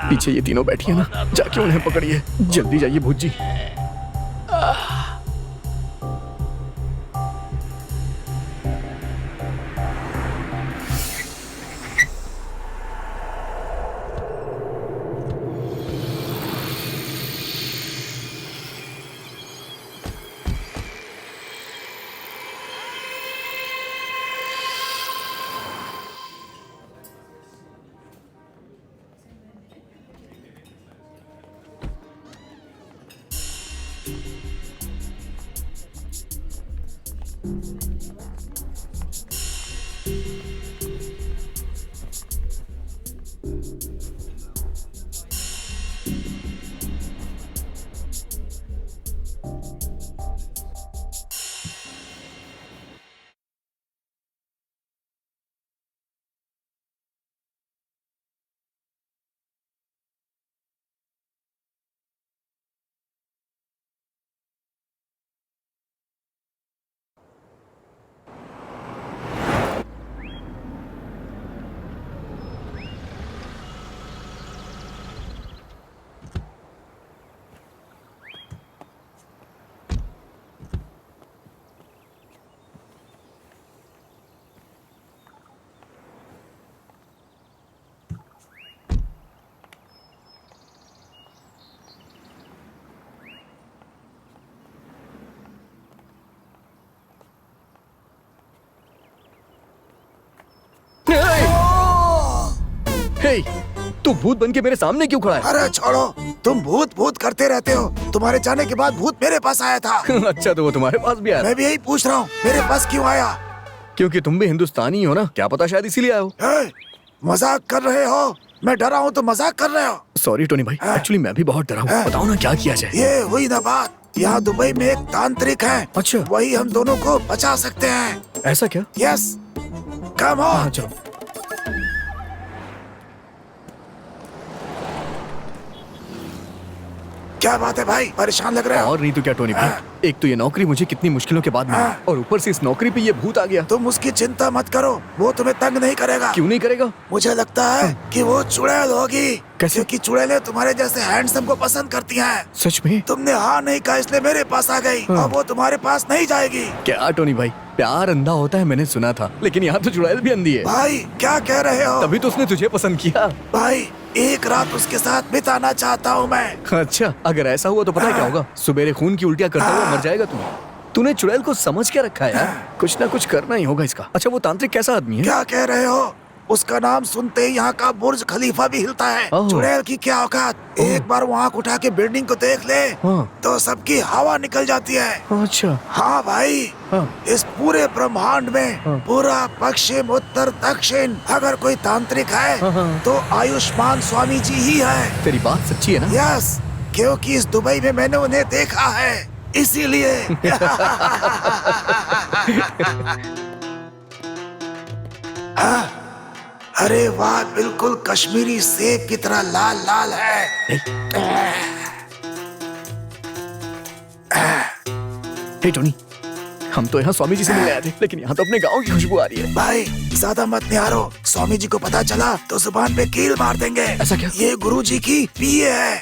पीछे ये तीनों बैठी है ना, जाके उन्हें पकड़िए। जल्दी जाइए भूत जी। हे, तू भूत बन के मेरे सामने क्यों खड़ा है? अरे छोड़ो, तुम भूत भूत करते रहते हो। तुम्हारे जाने के बाद भूत मेरे पास आया था। अच्छा तो वो तुम्हारे पास भी आया? मैं भी यही पूछ रहा हूँ, मेरे पास क्यों आया? क्योंकि तुम भी हिंदुस्तानी हो ना, क्या पता शायद इसीलिए आए हो। मजाक कर रहे हो? मैं डरा हूँ तो मजाक कर रहे हो? सॉरी टोनी भाई, एक्चुअली मैं भी बहुत डरा हूँ। बताओ ना क्या किया जाए। ये हुई ना बात। यहाँ दुबई में एक तांत्रिक है। अच्छा, वही हम दोनों को बचा सकते हैं। ऐसा क्या? Yes, come on. चलो। क्या बात है भाई, परेशान लग रहे हो? और नहीं तो क्या टोनी भाई, एक तो ये नौकरी मुझे कितनी मुश्किलों के बाद मिली, और ऊपर से इस नौकरी पे ये भूत आ गया। तुम उसकी चिंता मत करो, वो तुम्हें तंग नहीं करेगा। क्यों नहीं करेगा? मुझे लगता है कि वो चुड़ैल होगी। कैसे? क्योंकि चुड़ैलें तुम्हारे जैसे हैंडसम को पसंद करती हैं। सच में? तुमने हाँ नहीं कहा इसलिए मेरे पास आ गई। अब वो तुम्हारे पास नहीं जाएगी। क्या टोनी भाई, प्यार अंधा होता है मैंने सुना था, लेकिन यहाँ तो चुड़ैल भी अंधी है। भाई क्या कह रहे हो? तभी तो उसने तुझे पसंद किया। भाई एक रात उसके साथ बिताना चाहता हूँ मैं। अच्छा, अगर ऐसा हुआ तो पता है क्या होगा? सुबेरे खून की उल्टियाँ करता हुआ मर जाएगा तू। तूने चुड़ैल को समझ क्या रखा है यार? कुछ ना कुछ करना ही होगा इसका। अच्छा वो तांत्रिक कैसा आदमी है? क्या कह रहे हो? उसका नाम सुनते ही यहाँ का बुर्ज खलीफा भी हिलता है। चुड़ैल की क्या औकात, एक बार वो आँख उठा के बिल्डिंग को देख ले तो सबकी हवा निकल जाती है। अच्छा हाँ भाई, इस पूरे ब्रह्मांड में पूरा पश्चिम उत्तर दक्षिण अगर कोई तांत्रिक है तो आयुष्मान स्वामी जी ही है। तेरी बात सच्ची है ना? यस, क्योंकि इस दुबई में मैंने उन्हें देखा है, इसीलिए। अरे वाह, बिल्कुल कश्मीरी सेब की तरह लाल लाल है। हे टोनी, हम तो यहाँ स्वामी जी से मिलने आए थे, लेकिन यहाँ तो अपने गांव की खुशबू आ रही है। भाई ज्यादा मत निहारो, स्वामी जी को पता चला तो जुबान पे कील मार देंगे। ऐसा क्या? ये गुरु जी की पीए है।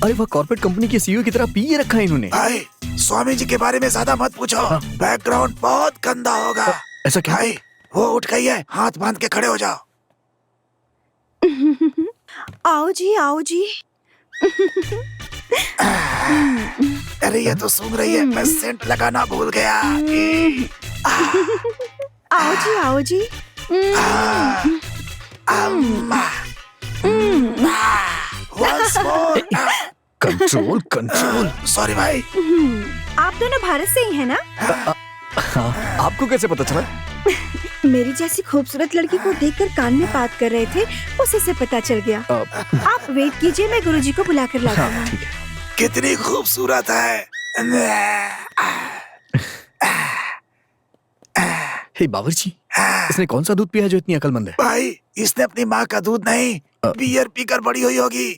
अरे वह कॉर्पोरेट कंपनी के सीईओ की तरह पीए रखा है इन्होंने। भाई स्वामी जी के बारे में ज्यादा मत पूछो, बैकग्राउंड बहुत गंदा होगा। ऐसा क्या? भाई वो उठ गई है, हाथ बांध के खड़े हो जाओ। आओ जी, आओ जी। अरे ये तो सूंघ रही है, मैं सेंट लगाना भूल गया। आओ जी, आओ जी। Once more. Control control. Sorry भाई। आप दोनों भारत से ही हैं ना? हाँ, आपको कैसे पता चला? मेरी जैसी खूबसूरत लड़की को देखकर कान में बात कर रहे थे, उसी से पता चल गया। आप वेट कीजिए, मैं गुरुजी को बुला कर लाता हूँ। कितनी खूबसूरत है। हे बावर्ची, इसने कौन सा दूध पिया है जो इतनी अकलमंद है? भाई इसने अपनी माँ का दूध नहीं, बियर पीकर बड़ी हुई होगी।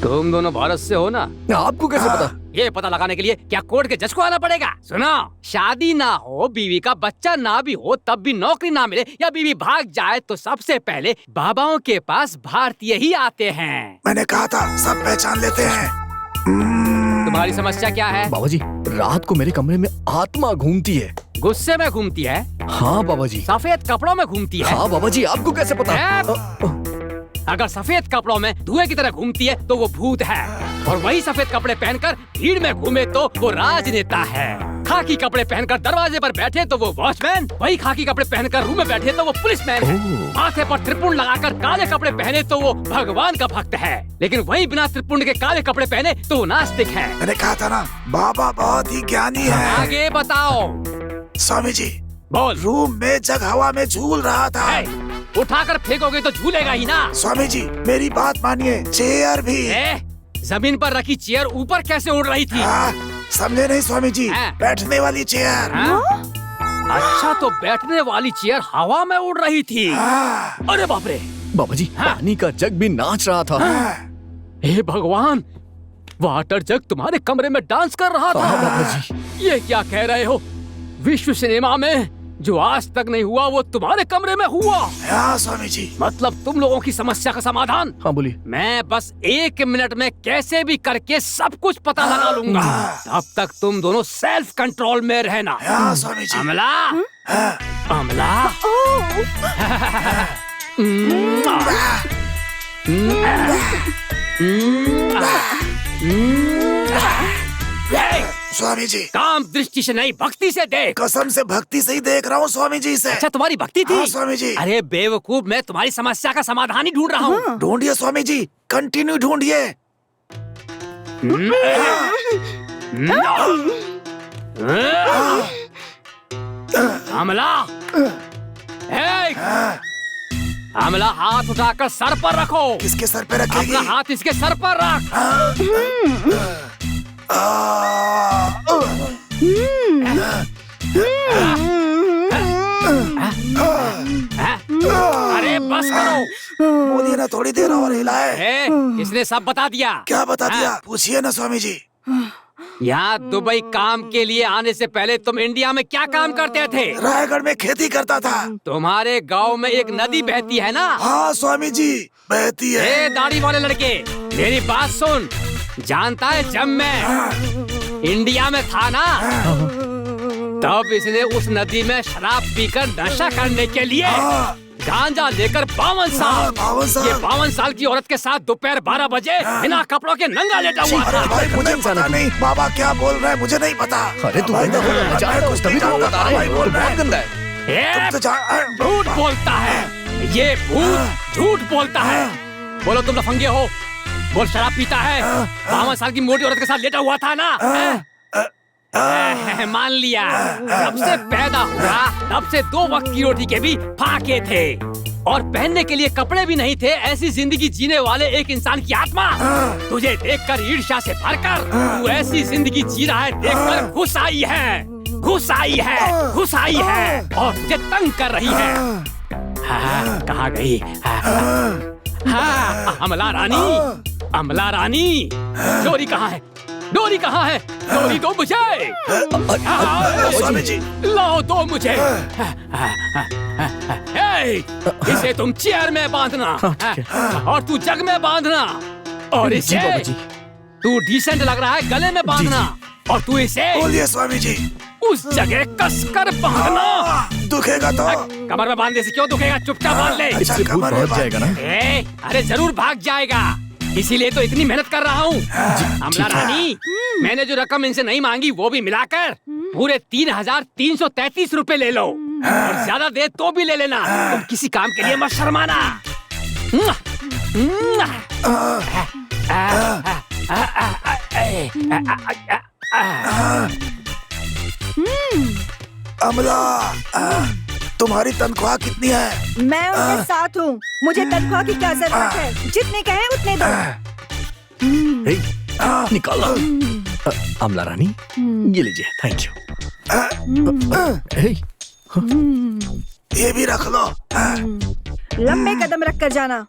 तुम दोनों भारत से हो ना? आपको कैसे पता? ये पता लगाने के लिए क्या कोर्ट के जज को आना पड़ेगा? सुनो, शादी ना हो, बीवी का बच्चा ना भी हो, तब भी नौकरी ना मिले या बीवी भाग जाए तो सबसे पहले बाबाओं के पास भारतीय ही आते हैं। मैंने कहा था सब पहचान लेते हैं। तुम्हारी समस्या क्या है? बाबा जी, रात को मेरे कमरे में आत्मा घूमती है। गुस्से में घूमती है? हाँ बाबा जी। सफेद कपड़ों में घूमती है? हाँ बाबा जी, आपको कैसे पता? अगर सफेद कपड़ों में धुएं की तरह घूमती है तो वो भूत है, और वही सफेद कपड़े पहनकर भीड़ में घूमे तो वो राजनेता है। खाकी कपड़े पहनकर दरवाजे पर बैठे तो वो वॉचमैन, वही खाकी कपड़े पहनकर रूम में बैठे तो वो पुलिसमैन है। माथे पर त्रिपुंड लगाकर काले कपड़े पहने तो वो भगवान का भक्त है, लेकिन वही बिना त्रिपुंड के काले कपड़े पहने तो वो नास्तिक है। मैंने कहा था ना, बाबा बहुत ही ज्ञानी है। आगे बताओ। स्वामी जी, बोल। रूम में जग हवा में झूल रहा था। उठाकर फेंकोगे तो झूलेगा ही ना। स्वामी जी, मेरी बात मानिए, चेयर भी। जमीन पर रखी चेयर ऊपर कैसे उड़ रही थी? समझे नहीं स्वामी जी, बैठने वाली चेयर। अच्छा, तो बैठने वाली चेयर हवा में उड़ रही थी। अरे बाप रे। बाबा जी, पानी का जग भी नाच रहा था। हे भगवान, वाटर जग तुम्हारे कमरे में डांस कर रहा था। बाबा जी, ये क्या कह रहे हो? विश्व सिनेमा में जो आज तक नहीं हुआ वो तुम्हारे कमरे में हुआ। हाँ स्वामी जी। मतलब तुम लोगों की समस्या का समाधान? हाँ बोलिए। मैं बस 1 मिनट में कैसे भी करके सब कुछ पता लगा लूंगा। तब तक तुम दोनों सेल्फ कंट्रोल में रहना। हाँ स्वामी जी। अमला, अमला। स्वामी जी, काम दृष्टि से नहीं, भक्ति से देख। कसम से भक्ति से ही देख रहा हूँ स्वामी जी से। अच्छा, तुम्हारी भक्ति थी? हाँ स्वामी जी। अरे बेवकूफ, मैं तुम्हारी समस्या का समाधान ही ढूंढ रहा हूँ। ढूंढिए स्वामी जी, कंटिन्यू ढूंढिए। अमला, अमला, हाथ उठाकर सर पर रखो। किसके सर पे रखेगी? अपना हाथ इसके सर पर रख। अरे बस करो। बोलिए ना, थोड़ी देर और हिलाए। इसने सब बता दिया। क्या बता दिया? पूछिए ना स्वामी जी। यहाँ दुबई काम के लिए आने से पहले तुम इंडिया में क्या काम करते थे? रायगढ़ में खेती करता था। तुम्हारे गांव में एक नदी बहती है ना? हाँ स्वामी जी, बहती है। दाढ़ी वाले लड़के, मेरी बात सुन। जानता है, जब मैं इंडिया में था ना, तब इसने उस नदी में शराब पीकर नशा करने के लिए गांजा लेकर 52 साल, ये 52 साल की औरत के साथ दोपहर 12 बजे बिना कपड़ों के नंगा लेटा हुआ था। भाई मुझे पता नहीं, बाबा क्या बोल रहे हैं मुझे नहीं पता। अरे तू तभी तो बता रहे हैं, तो बहुत गंदा है। झूठ बोलता है ये भूत, झूठ बोलता है। बोलो तुम लफंगे हो, बोल शराब पीता है, 52 साल की मोटी औरत के साथ लेटा हुआ था ना? मान लिया। जब से पैदा हुआ तब से 2 वक्त की रोटी के भी फाके थे, और पहनने के लिए कपड़े भी नहीं थे। ऐसी जिंदगी जीने वाले एक इंसान की आत्मा तुझे देखकर ईर्ष्या से भरकर तू ऐसी जिंदगी जी रहा है देखकर घुस आई है, घुस आई है, घुस आई है, और तुझे तंग कर रही है। कहाँ गई? अमला रानी, अमला रानी, डोरी कहाँ है? डोरी कहाँ है? डोरी दो मुझे। स्वामी जी, लाओ दो मुझे। इसे तुम चेयर में बांधना और तू जग में बांधना, और इसे तू डिसेंट लग रहा है गले में बांधना, और तू इसे बोलिए स्वामी जी उस जगह कसकर बांधना। दुखेगा तो? कमर में बांधने से क्यों दुखेगा? चुपचाप बांध ले। इससे भूत भाग जाएगा ना? अरे जरूर भाग जाएगा, इसीलिए तो इतनी मेहनत कर रहा हूँ। अमला रानी, मैंने जो रकम इनसे नहीं मांगी वो भी मिलाकर पूरे 3,333 रुपए ले लो, और ज्यादा दे तो भी ले लेना। तुम किसी काम के लिए मत शर्माना। अमला, तुम्हारी तनख्वाह कितनी है? मैं उनके साथ हूँ, मुझे तनख्वाह की क्या जरूरत है? जितने कहें उतने दो। निकालो। अमला रानी, ये लीजिए, थैंक यू। ये भी रख लो। लंबे कदम रख कर जाना।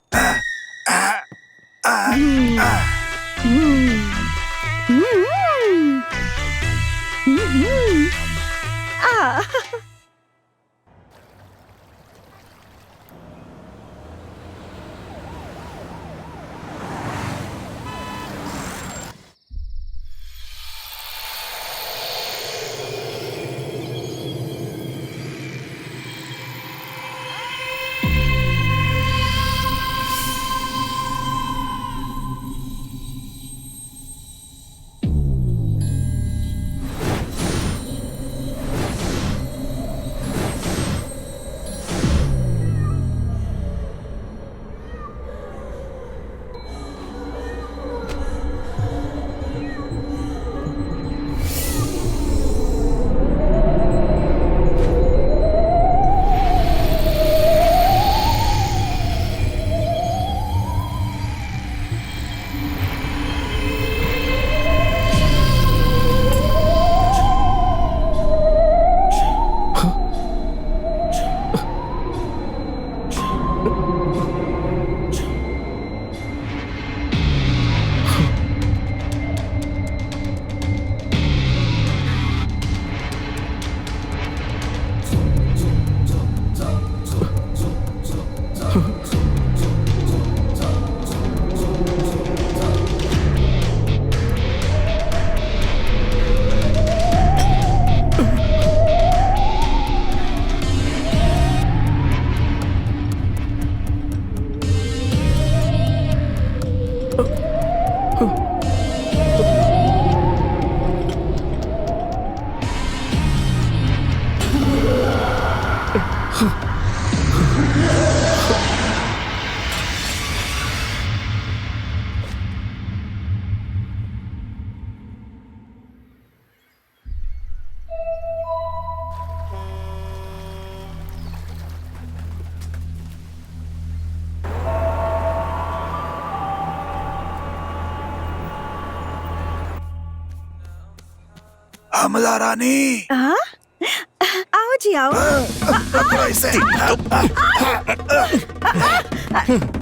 अमला रानी। आओ जी आओ।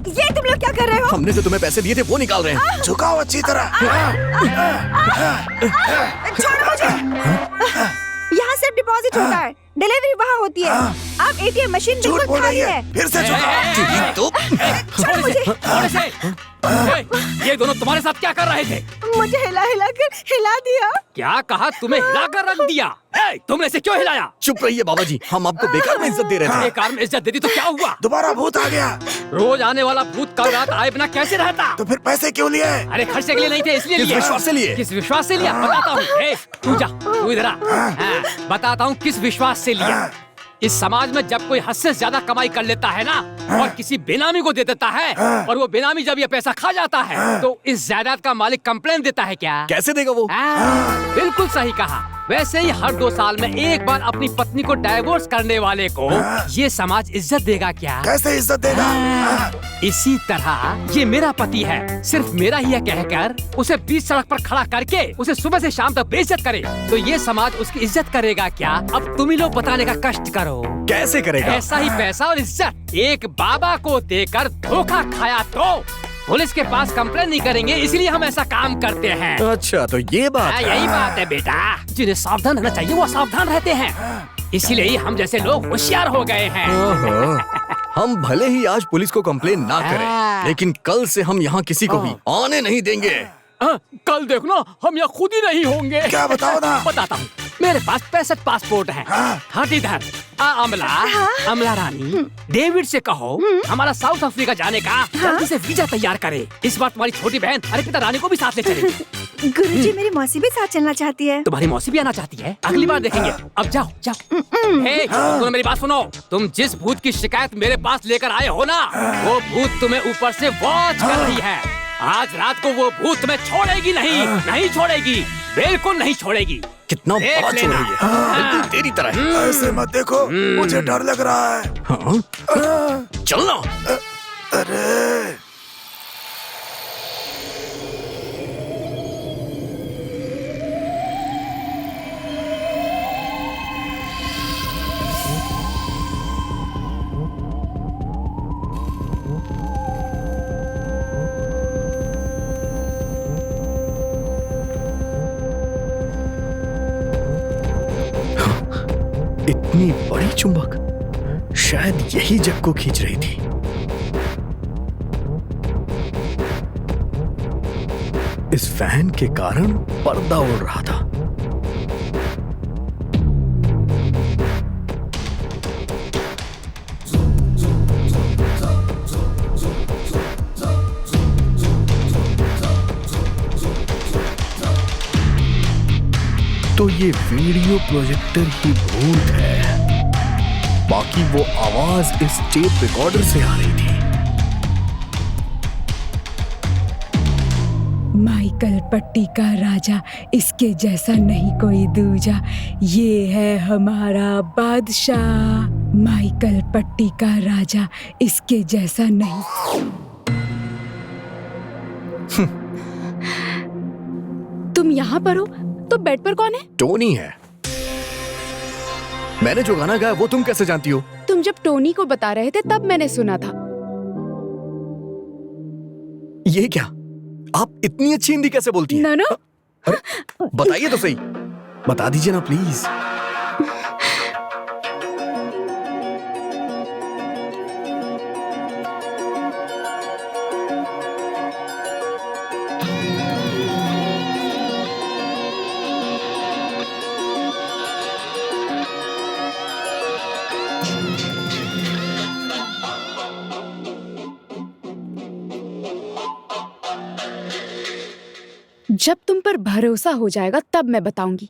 ये तुम लोग क्या कर रहे हो? हमने जो तुम्हें पैसे दिए थे वो निकाल रहे हैं। झुकाओ अच्छी तरह। छोड़ो मुझे। यहाँ सिर्फ डिपॉजिट होता है, डिलीवरी वहाँ होती है। आप एटीएम मशीन बिल्कुल खाली है। फिर से झुकाओ। छोड़ो मुझे। ये दोनों तुम्हारे साथ क्या कर रहे थे? मुझे हिला हिला कर हिला दिया। क्या कहा? तुम्हें हिला कर रख दिया? तुमने इसे क्यों हिलाया? चुप रहिए बाबा जी, हम आपको बेकार में इज्जत दे रहे थे। बेकार में इज्जत दे दी तो क्या हुआ? दोबारा भूत आ गया। रोज आने वाला भूत कल रात आए बिना कैसे रहता? तो फिर पैसे क्यों लिए? अरे खर्चे के लिए नहीं थे, इसलिए किस लिए। विश्वास से लिए? किस विश्वास से लिया बताता हूँ। तू जा, तू इधर आ। बताता हूँ किस विश्वास से लिया। इस समाज में जब कोई हद से ज्यादा कमाई कर लेता है ना और किसी बेनामी को दे देता है और वो बेनामी जब ये पैसा खा जाता है तो इस जायदाद का मालिक कंप्लेन देता है। क्या कैसे देगा वो? बिल्कुल सही कहा। वैसे ही हर 2 साल में एक बार अपनी पत्नी को डाइवोर्स करने वाले को ये समाज इज्जत देगा क्या? कैसे इज्जत देगा? इसी तरह ये मेरा पति है, सिर्फ मेरा ही है कहकर उसे बीच सड़क पर खड़ा करके उसे सुबह से शाम तक बेइज्जत करे तो ये समाज उसकी इज्जत करेगा क्या? अब तुम ही लोग बताने का कष्ट करो। कैसे करेगा? ऐसा ही पैसा और इज्जत एक बाबा को देकर धोखा खाया तो पुलिस के पास कंप्लेन नहीं करेंगे, इसलिए हम ऐसा काम करते हैं। अच्छा तो ये बात है। यही बात है बेटा। जिन्हें सावधान रहना चाहिए वो सावधान रहते हैं, इसीलिए हम जैसे लोग होशियार हो गए हैं। हम भले ही आज पुलिस को कंप्लेन ना करें, लेकिन कल से हम यहाँ किसी को भी आने नहीं देंगे। कल देखना हम यहाँ खुद ही नहीं होंगे। क्या बताओ ना? बताता हूँ। मेरे पास 65 पासपोर्ट हैं। हाँ इधर अमला रानी, डेविड से कहो हमारा साउथ अफ्रीका जाने का जल्दी से वीजा तैयार करे। इस बार तुम्हारी छोटी बहन अर्पिता रानी को भी साथ ले चलेंगे। गुरुजी मेरी मौसी भी साथ चलना चाहती है। तुम्हारी मौसी भी आना चाहती है? अगली बार देखेंगे। अब जाओ जाओ। तुम मेरी बात सुनो। तुम जिस भूत की शिकायत मेरे पास लेकर आए हो ना, वो भूत तुम्हें ऊपर से वॉच कर रही है। आज रात को वो भूत तुम्हें छोड़ेगी नहीं, नहीं छोड़ेगी, बिल्कुल नहीं छोड़ेगी। कितना बड़ा चोर है ये, बिल्कुल तेरी तरह है। ऐसे मत देखो, मुझे डर लग रहा है। चलना। अरे इतनी बड़ी चुंबक शायद यही जग को खींच रही थी। इस फैन के कारण पर्दा उड़ रहा था। तो ये वीडियो प्रोजेक्टर ही भूत है, बाकी वो आवाज इस टेप रिकॉर्डर से आ रही थी। माइकल पट्टी का राजा, इसके जैसा नहीं कोई दूजा, ये है हमारा बादशाह। माइकल पट्टी का राजा, इसके जैसा नहीं। तुम यहाँ पर हो तो बेड पर कौन है? टोनी है। मैंने जो गाना गाया वो तुम कैसे जानती हो? तुम जब टोनी को बता रहे थे तब मैंने सुना था। ये क्या? आप इतनी अच्छी हिंदी कैसे बोलती हैं? नो बताइए तो सही, बता दीजिए ना प्लीज। जब तुम पर भरोसा हो जाएगा तब मैं बताऊंगी।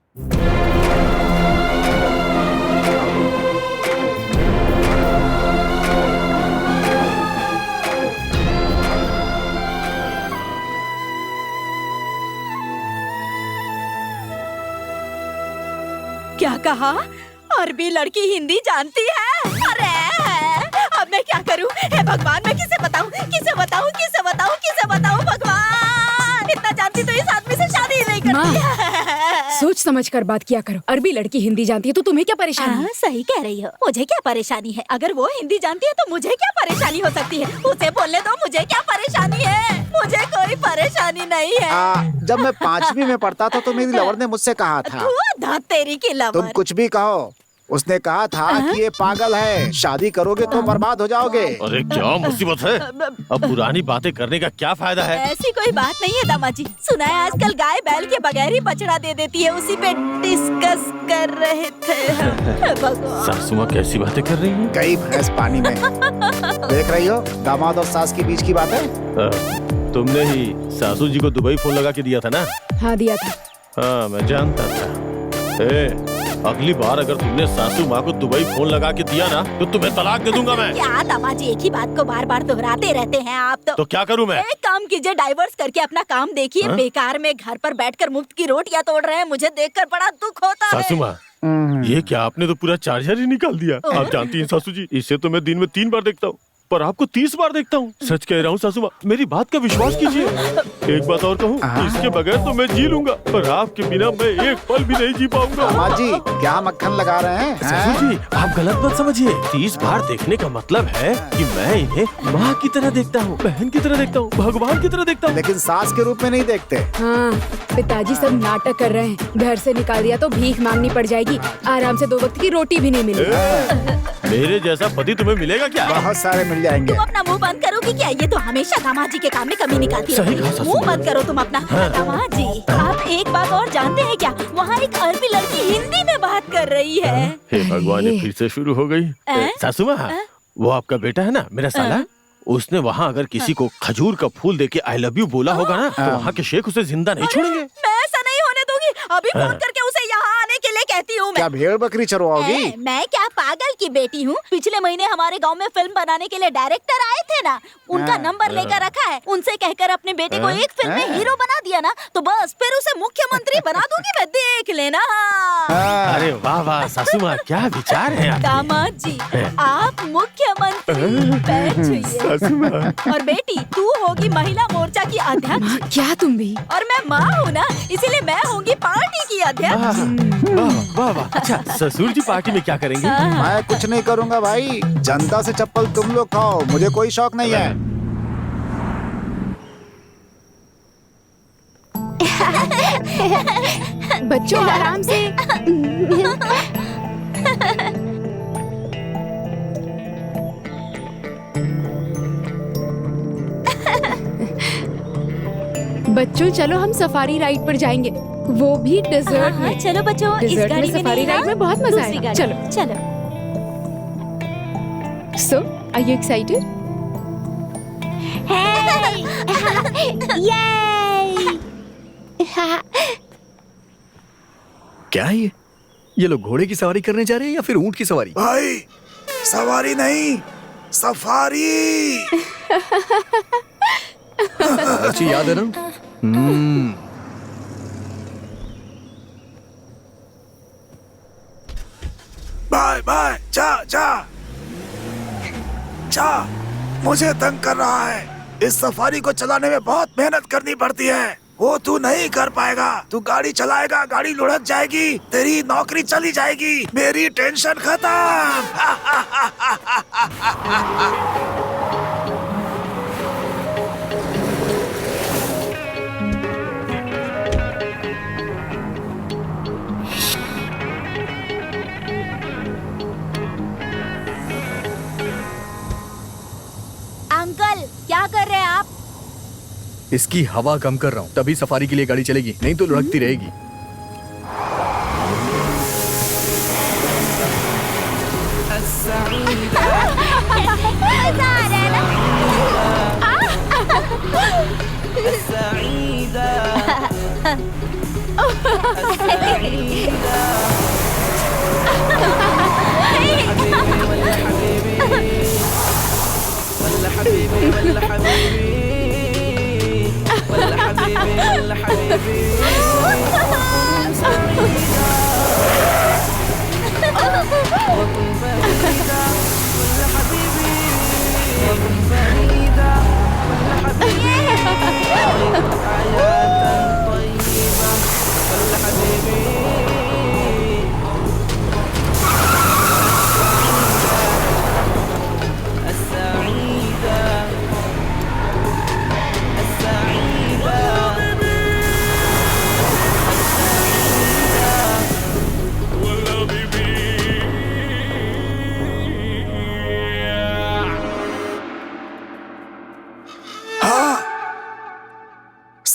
क्या कहा? अरबी लड़की हिंदी जानती है? अरे अब मैं क्या करूं? हे भगवान, मैं किसे बताऊं, किसे बताऊं, किसे बताऊं, किसे बताऊं? भगवान, इतना जानती तो इस आदमी से शादी ही नहीं करती है। सोच समझ कर बात किया करो। अरबी लड़की हिंदी जानती है तो तुम्हें क्या परेशानी है? सही कह रही हो, मुझे क्या परेशानी है? अगर वो हिंदी जानती है तो मुझे क्या परेशानी हो सकती है? उसे बोलने दो, मुझे क्या परेशानी है? मुझे कोई परेशानी नहीं है। जब मैं 5वीं में पढ़ता था तो मेरी लवर ने मुझसे कहा था, तेरी की लवर। तुम कुछ भी कहो, उसने कहा था कि ये पागल है, शादी करोगे तो बर्बाद हो जाओगे। अरे क्या मुसीबत है, अब पुरानी बातें करने का क्या फायदा है? ऐसी कोई बात नहीं है दामाजी। सुना है आजकल गाय बैल के बगैर ही बछड़ा दे देती है, उसी पे डिस्कस कर रहे थे। सासू माँ कैसी बातें कर रही है? कई भैंस पानी में। देख रही हो, दामाद और सास के बीच की बात है। तुमने ही सासू जी को दुबई फोन लगा के दिया था ना? हाँ दिया था। हाँ मैं जानता था। अगली बार अगर तुमने सासू माँ को दुबई फोन लगा के दिया ना तो तुम्हें तलाक दे दूंगा मैं। क्या दामाजी एक ही बात को बार बार दोहराते रहते हैं आप तो क्या करूँ मैं? एक काम कीजिए, डाइवर्स करके अपना काम देखिए। बेकार में घर पर बैठकर मुफ्त की रोटियां तोड़ रहे हैं, मुझे देखकर बड़ा दुख होता है। सासू माँ ये क्या, आपने तो पूरा चार्जर ही निकाल दिया। आप जानती हैं सासू जी, इसे तो मैं दिन में 3 बार देखता हूँ पर आपको 30 बार देखता हूँ। सच कह रहा हूँ सासू माँ, मेरी बात का विश्वास कीजिए। एक बात और कहूँ, इसके बगैर तो मैं जी लूंगा पर आपके बिना मैं एक पल भी नहीं जी पाऊंगा। अम्मा जी क्या मक्खन लगा रहे हैं? सासू जी आप गलत मत समझिए। 30 बार देखने का मतलब है कि मैं इन्हें माँ की तरह देखता हूँ, बहन की तरह देखता हूँ, भगवान की तरह देखता हूँ। लेकिन सास के रूप में नहीं देखते। हाँ पिताजी सब नाटक कर रहे हैं। घर से निकाल दिया तो भीख मांगनी पड़ जाएगी, आराम से 2 वक्त की रोटी भी नहीं मिलेगी। मेरे जैसा पति तुम्हें मिलेगा क्या? बहुत सारे मिल जाएंगे। तुम अपना मुंह बंद करोगी क्या? ये तो हमेशा दामाजी के काम में कमी निकालती है। मुंह बंद करो तुम अपना। दामाजी आप एक बात और जानते हैं क्या? वहाँ एक अरबी लड़की हिंदी में बात कर रही है। हे भगवान, ये फिर से शुरू हो गई। सासू माँ वो आपका बेटा है ना, मेरा साला, उसने वहाँ अगर किसी को खजूर का फूल देके आई लव यू बोला होगा ना तो वहाँ के शेख उसे जिंदा नहीं छोड़ेंगे। मैं ऐसा नहीं होने दूंगी। अभी फोन करके उसे यहाँ आने के लिए कहती हूँ। क्या भेड़ बकरी चरवाओगी? मैं क्या पागल की बेटी हूँ? पिछले महीने हमारे गांव में फिल्म बनाने के लिए डायरेक्टर आए थे ना, उनका नंबर लेकर रखा है। उनसे कहकर अपने बेटे को एक फिल्म में हीरो बना दिया ना तो बस फिर उसे मुख्यमंत्री बना दूंगी मैं, देख लेना। अरे वाह वाह सासू माँ, क्या विचार है आपके? दामाद जी आप मुख्यमंत्री बैठिए। और बेटी तू होगी महिला मोर्चा की अध्यक्ष। क्या तुम भी? और मैं माँ हूँ ना, इसीलिए मैं होंगी पार्टी की अध्यक्ष। वाह वाह। अच्छा ससुर जी पार्टी में क्या करेंगे? मैं कुछ नहीं करूँगा भाई, जनता से चप्पल तुम लोग खाओ, मुझे कोई शौक नहीं है। बच्चों आराम से। बच्चों चलो हम सफारी राइड पर जाएंगे, वो भी डेजर्ट में। चलो बच्चों, इस डेजर्ट गाड़ी में में सफारी नहीं, राइड में बहुत मजा दूसरी आएगा। गाड़ी चलो में। चलो। सो आर यू एक्साइटेड? क्या है ये लोग घोड़े की सवारी करने जा रहे हैं या फिर ऊंट की सवारी? भाई सवारी नहीं, सफारी। अच्छी याद है ना? बाय बाय, जा जा जा, मुझे तंग कर रहा है। इस सफारी को चलाने में बहुत मेहनत करनी पड़ती है, वो तू नहीं कर पाएगा। तू गाड़ी चलाएगा, गाड़ी लुढ़क जाएगी, तेरी नौकरी चली जाएगी, मेरी टेंशन खत्म। अंकल क्या कर रहे हैं आप? इसकी हवा कम कर रहा हूँ, तभी सफारी के लिए गाड़ी चलेगी, नहीं तो लुढ़कती रहेगी।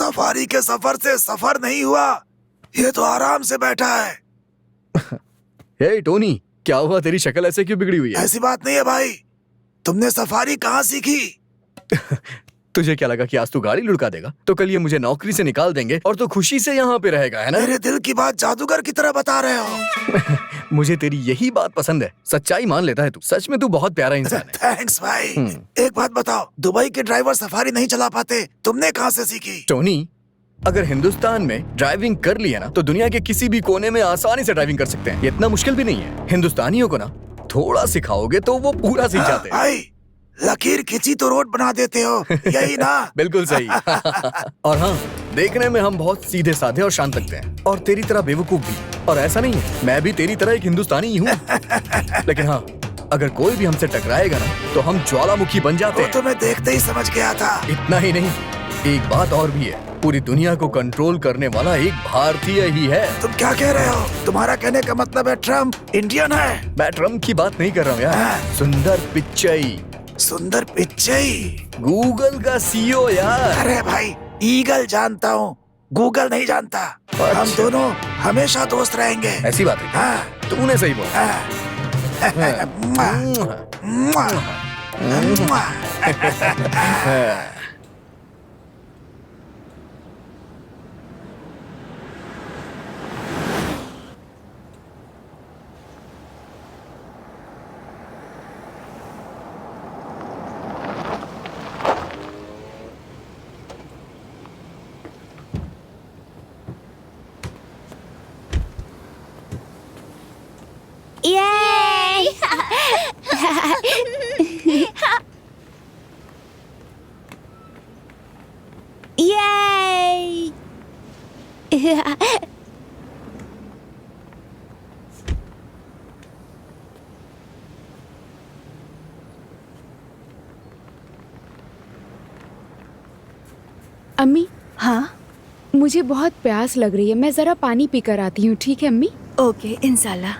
सफारी के सफर से सफर नहीं हुआ, ये तो आराम से बैठा है। हे टोनी, क्या हुआ? तेरी शक्ल ऐसे क्यों बिगड़ी हुई है? ऐसी बात नहीं है भाई, तुमने सफारी कहाँ सीखी? तुझे क्या लगा कि आज तू गाड़ी लुढ़का देगा तो कल ये मुझे नौकरी से निकाल देंगे और तू खुशी से यहाँ पे रहेगा, है ना? मेरे दिल की बात जादूगर की तरह बता रहे हो। मुझे तेरी यही बात पसंद है, सच्चाई मान लेता है तू। सच में तू बहुत प्यारा इंसान है। थैंक्स भाई। एक बात बताओ, दुबई के ड्राइवर सफारी नहीं चला पाते, तुमने कहाँ से सीखी? टोनी, अगर हिंदुस्तान में ड्राइविंग कर लिया ना तो दुनिया के किसी भी कोने में आसानी से ड्राइविंग कर सकते हैं। ये इतना मुश्किल भी नहीं है। हिंदुस्तानियों को ना थोड़ा सिखाओगे तो वो पूरा सीख जाते हैं। भाई, लकीर खींची तो रोड बना देते हो, यही ना? बिल्कुल सही। और हाँ, देखने में हम बहुत सीधे साधे और शांत लगते हैं, और तेरी तरह बेवकूफ भी। और ऐसा नहीं है, मैं भी तेरी तरह एक हिंदुस्तानी ही हूँ। लेकिन हाँ, अगर कोई भी हमसे टकराएगा ना तो हम ज्वालामुखी बन जाते हैं। तो मैं देखते ही समझ गया था। इतना ही नहीं, एक बात और भी है, पूरी दुनिया को कंट्रोल करने वाला एक भारतीय ही है। तुम क्या कह रहे हो? तुम्हारा कहने का मतलब है ट्रम्प इंडियन है? मैं ट्रम्प की बात नहीं कर रहा हूँ यार, सुंदर पिच्चई। सुंदर पिच्चई? गूगल का सीईओ यार। अरे भाई, ईगल जानता हूँ, गूगल नहीं जानता। हम दोनों हमेशा दोस्त रहेंगे। ऐसी बात है? हाँ। तूने सही बोला। Yay! Yay! अम्मी। हाँ? मुझे बहुत प्यास लग रही है, मैं जरा पानी पीकर आती हूँ, ठीक है अम्मी? ओके, इंशाल्लाह।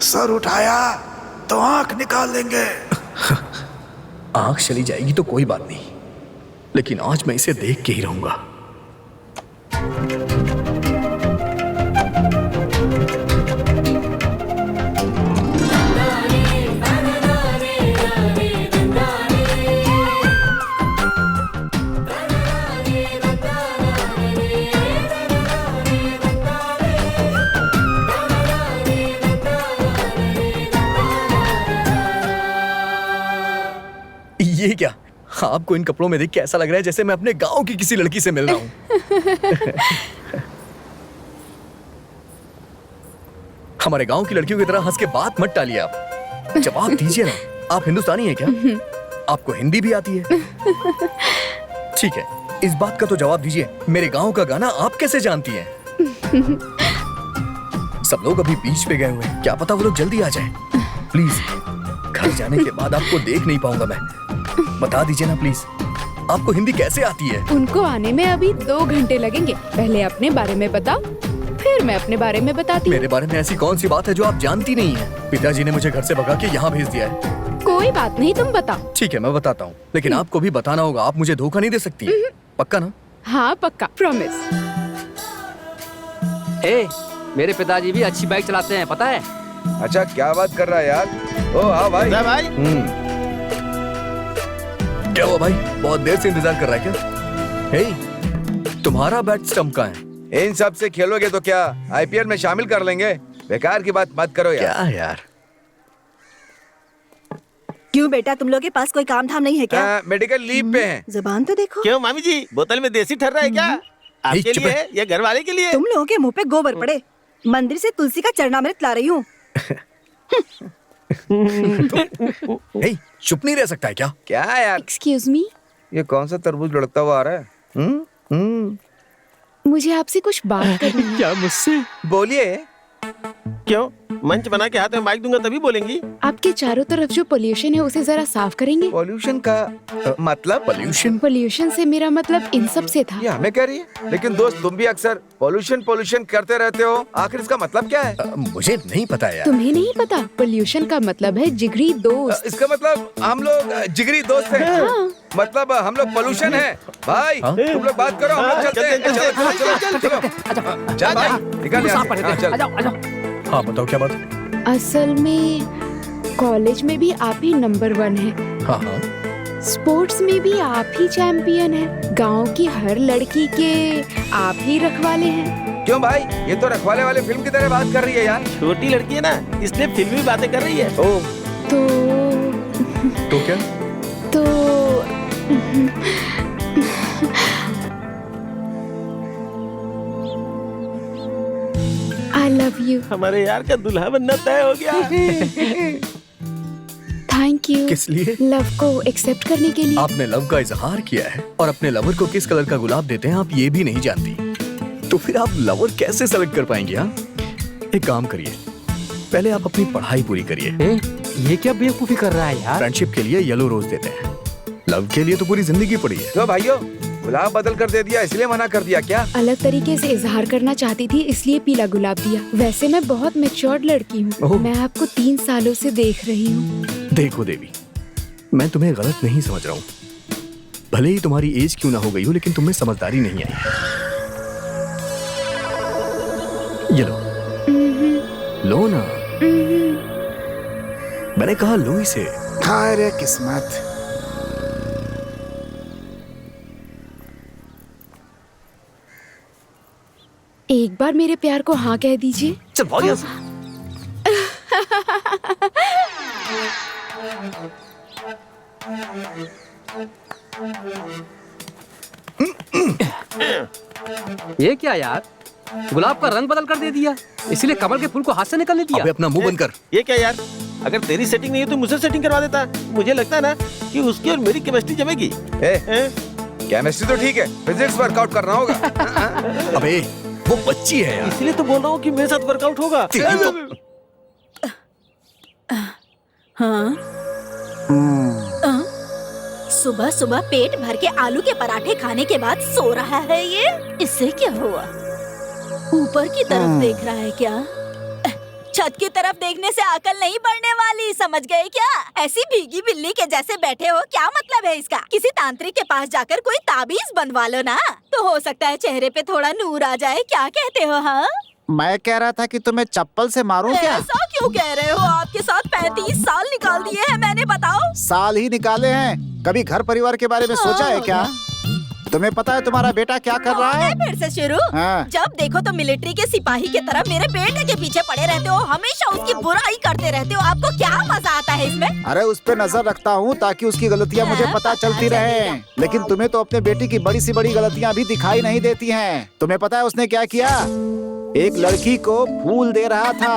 सर उठाया तो आंख निकाल लेंगे। आंख चली जाएगी तो कोई बात नहीं, लेकिन आज मैं इसे देख के ही रहूंगा। ये क्या? आपको इन कपड़ों में देख के ऐसा लग रहा है जैसे मैं अपने गांव की किसी लड़की से मिल रहा हूँ। हमारे गांव की लड़कियों की तरह हंस के बात मत टालिए आप। जवाब दीजिए ना, आप हिंदुस्तानी हैं क्या? आपको हिंदी भी आती है? ठीक है, इस बात का तो जवाब दीजिए, मेरे गांव का गाना आप कैसे जानती हैं? सब लोग अभी बीच पे गए हुए हैं, क्या पता वो लोग जल्दी आ जाएं। प्लीज, घर जाने के बाद आपको देख नहीं पाऊंगा मैं, बता दीजिए ना प्लीज, आपको हिंदी कैसे आती है? उनको आने में अभी 2 घंटे लगेंगे। पहले अपने बारे में बताओ, फिर मैं अपने बारे में बताती हूँ। मेरे बारे में ऐसी कौन सी बात है जो आप जानती नहीं है? पिताजी ने मुझे घर से भगा के यहाँ भेज दिया है। कोई बात नहीं, तुम बताओ। ठीक है, मैं बताता हूँ, लेकिन आपको भी बताना होगा। आप मुझे धोखा नहीं दे सकती है, पक्का ना? हाँ पक्का, प्रॉमिस। मेरे पिताजी भी अच्छी बाइक चलाते हैं, पता है? अच्छा, क्या बात कर रहा है यार? ओ हाँ भाई। भाई क्या हुआ भाई, बहुत देर से इंतजार कर रहा है क्या? हे, तुम्हारा बैट स्टंप कहाँ है? इन सब से खेलोगे तो क्या आईपीएल में शामिल कर लेंगे? बेकार की बात मत करो यार। क्या यार? क्यों बेटा, तुम लोग के पास कोई काम धाम नहीं है क्या? मेडिकल लीव पे हैं। जुबान तो देखो। क्यों मामी जी, बोतल में देसी ठर्रा है क्या? आपके लिए है या घर वाले के लिए? तुम लोगों के मुंह पे गोबर पड़े। मंदिर से तुलसी का चरणामृत ला रही हूँ, हे, चुप नहीं रह सकता है क्या? क्या यार? एक्सक्यूज मी, ये कौन सा तरबूज लड़कता हुआ आ रहा है? मुझे आपसे कुछ बात करनी है। क्या मुझसे? बोलिए। क्यों? मंच बना के हाथ में माइक दूंगा तभी बोलेंगी। आपके चारों तरफ जो पोल्यूशन है उसे जरा साफ करेंगे। पॉल्यूशन का मतलब? पोल्यूशन से मेरा मतलब इन सब से था। ये हमें कह रही है, लेकिन दोस्त तुम भी अक्सर पोल्यूशन करते रहते हो। आखिर इसका मतलब क्या है? मुझे नहीं पता यार। तुम्हें नहीं पता? पोल्यूशन का मतलब है जिगरी दोस्त। इसका मतलब हम लोग जिगरी दोस्त हैं। हाँ। मतलब हम लोग पोल्यूशन है। भाई तुम लोग बात करो, हम लोग चलते हैं। चल भाई निकल यहाँ से। चल। हाँ बताओ क्या बात? असल में कॉलेज में भी आप ही नंबर 1 है। हाँ हाँ। स्पोर्ट्स में भी आप ही चैंपियन है। गांव की हर लड़की के आप ही रखवाले हैं। क्यों भाई? ये तो रखवाले वाले फिल्म की तरह बात कर रही है यार। छोटी लड़की है ना, इसलिए फिल्मी बातें कर रही है। ओह तो क्या? तो I love you। हमारे यार का दुल्हा बनना तय हो गया। Thank you. किस लिए? लव को एक्सेप्ट करने के लिए। आपने लव का इजहार किया है और अपने लवर को किस कलर का गुलाब देते हैं आप ये भी नहीं जानती। तो फिर आप लवर कैसे सेलेक्ट कर पाएंगे? हाँ, एक काम करिए, पहले आप अपनी पढ़ाई पूरी करिए। ये क्या बेवकूफी कर रहा है यार? फ्रेंडशिप के लिए येलो रोज देते हैं, लव के लिए तो पूरी जिंदगी पड़ी है। तो भाइयों गुलाब बदल कर दे दिया, इसलिए मना कर दिया क्या? अलग तरीके से इजहार करना चाहती थी इसलिए पीला गुलाब दिया। वैसे मैं बहुत मैच्योर्ड लड़की हूँ। मैं आपको 3 सालों से देख रही हूँ। देखो देवी, मैं तुम्हें गलत नहीं समझ रहा हूँ। भले ही तुम्हारी एज क्यों ना हो गई हो, लेकिन तुम्हें समझदारी नहीं आई। ये लो ना। मैंने कहा लो इसे। हाय रे किस्मत। एक बार मेरे प्यार को हाँ कह दीजिए। चल भाग यहाँ से। ये क्या यार? गुलाब का रंग बदल कर दे दिया, इसलिए कमल के फूल को हाथ से निकलने दिया। अबे अपना मुंह बंद कर। ये क्या यार? अगर तेरी सेटिंग नहीं है तो मुझसे सेटिंग करवा देता। मुझे लगता है ना कि उसकी और मेरी केमिस्ट्री जमेगी। केमिस्ट्री तो ठीक है, फिजिक्स वर्कआउट करना होगा। अबे वो बच्ची है यार, इसलिए तो बोल रहा हूँ कि मेरे साथ वर्कआउट होगा। सुबह सुबह पेट भर के आलू के पराठे खाने के बाद सो रहा है ये। इससे क्या हुआ? ऊपर की तरफ देख रहा है क्या? छत की तरफ देखने से अकल नहीं बढ़ने वाली, समझ गए क्या? ऐसी भीगी बिल्ली के जैसे बैठे हो, क्या मतलब है इसका? किसी तांत्रिक के पास जाकर कोई ताबीज बनवा लो ना, तो हो सकता है चेहरे पे थोड़ा नूर आ जाए। क्या कहते हो? हाँ, मैं कह रहा था कि तुम्हें चप्पल से मारूं क्या? ऐसा क्यों कह रहे हो? आपके साथ 35 साल निकाल दिए हैं मैंने, बताओ। साल ही निकाले हैं, कभी घर परिवार के बारे में सोचा है क्या? तुम्हें पता है तुम्हारा बेटा क्या कर रहा है? फिर से शुरू? हाँ। जब देखो तो मिलिट्री के सिपाही की तरह मेरे बेटे के पीछे पड़े रहते हो, हमेशा उसकी बुराई करते रहते हो। आपको क्या मजा आता है इसमें? अरे उस पे नजर रखता हूँ ताकि उसकी गलतियाँ मुझे पता चलती रहे। लेकिन तुम्हें तो अपने बेटी की बड़ी सी बड़ी गलतियाँ भी दिखाई नहीं देती हैं। तुम्हें पता है उसने क्या किया? एक लड़की को फूल दे रहा था।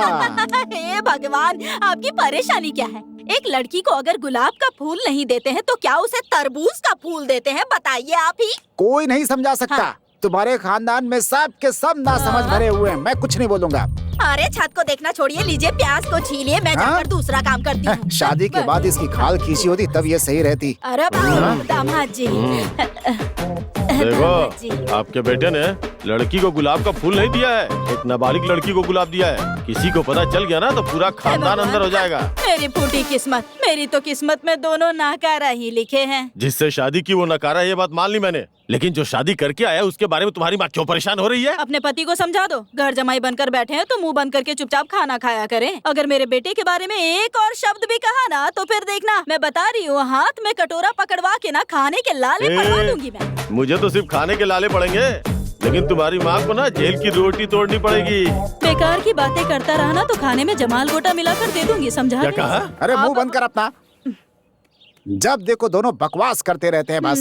हे भगवान, आपकी परेशानी क्या है? एक लड़की को अगर गुलाब का फूल नहीं देते हैं तो क्या उसे तरबूज का फूल देते हैं? बताइए आप ही। कोई नहीं समझा सकता। हाँ। तुम्हारे खानदान में सब के सब ना समझ भरे हुए हैं। मैं कुछ नहीं बोलूंगा। अरे छत को देखना छोड़िए, लीजिए प्याज को छीलिए, मैं जाकर दूसरा काम करती हूँ। शादी के बाद इसकी खाल खींची होती तब ये सही रहती। अरे दामाद जी। देखो, आपके बेटे ने लड़की को गुलाब का फूल नहीं दिया है, एक नाबालिग लड़की को गुलाब दिया है। किसी को पता चल गया ना तो पूरा खानदान अंदर हो जाएगा। मेरी फूटी किस्मत, मेरी तो किस्मत में दोनों नाकारा ही लिखे हैं। जिससे शादी की वो नकारा, ये बात मान ली मैंने, लेकिन जो शादी करके आया उसके बारे में तुम्हारी माँ क्यों परेशान हो रही है? अपने पति को समझा दो, घर जमाई बनकर बैठे हैं तो मुंह बंद करके चुपचाप खाना खाया करें। अगर मेरे बेटे के बारे में एक और शब्द भी कहा ना तो फिर देखना, मैं बता रही हूँ, हाथ में कटोरा पकड़वा के ना खाने के लाले पड़वा दूंगी मैं। मुझे तो सिर्फ खाने के लाले पड़ेंगे, लेकिन तुम्हारी माँ को ना जेल की रोटी तोड़नी पड़ेगी। बेकार की बातें करता रहा ना तो खाने में जमाल गोटा मिलाकर दे दूंगी, समझा? क्या कहा? अरे मुंह बंद कर अपना। जब देखो दोनों बकवास करते रहते हैं बस।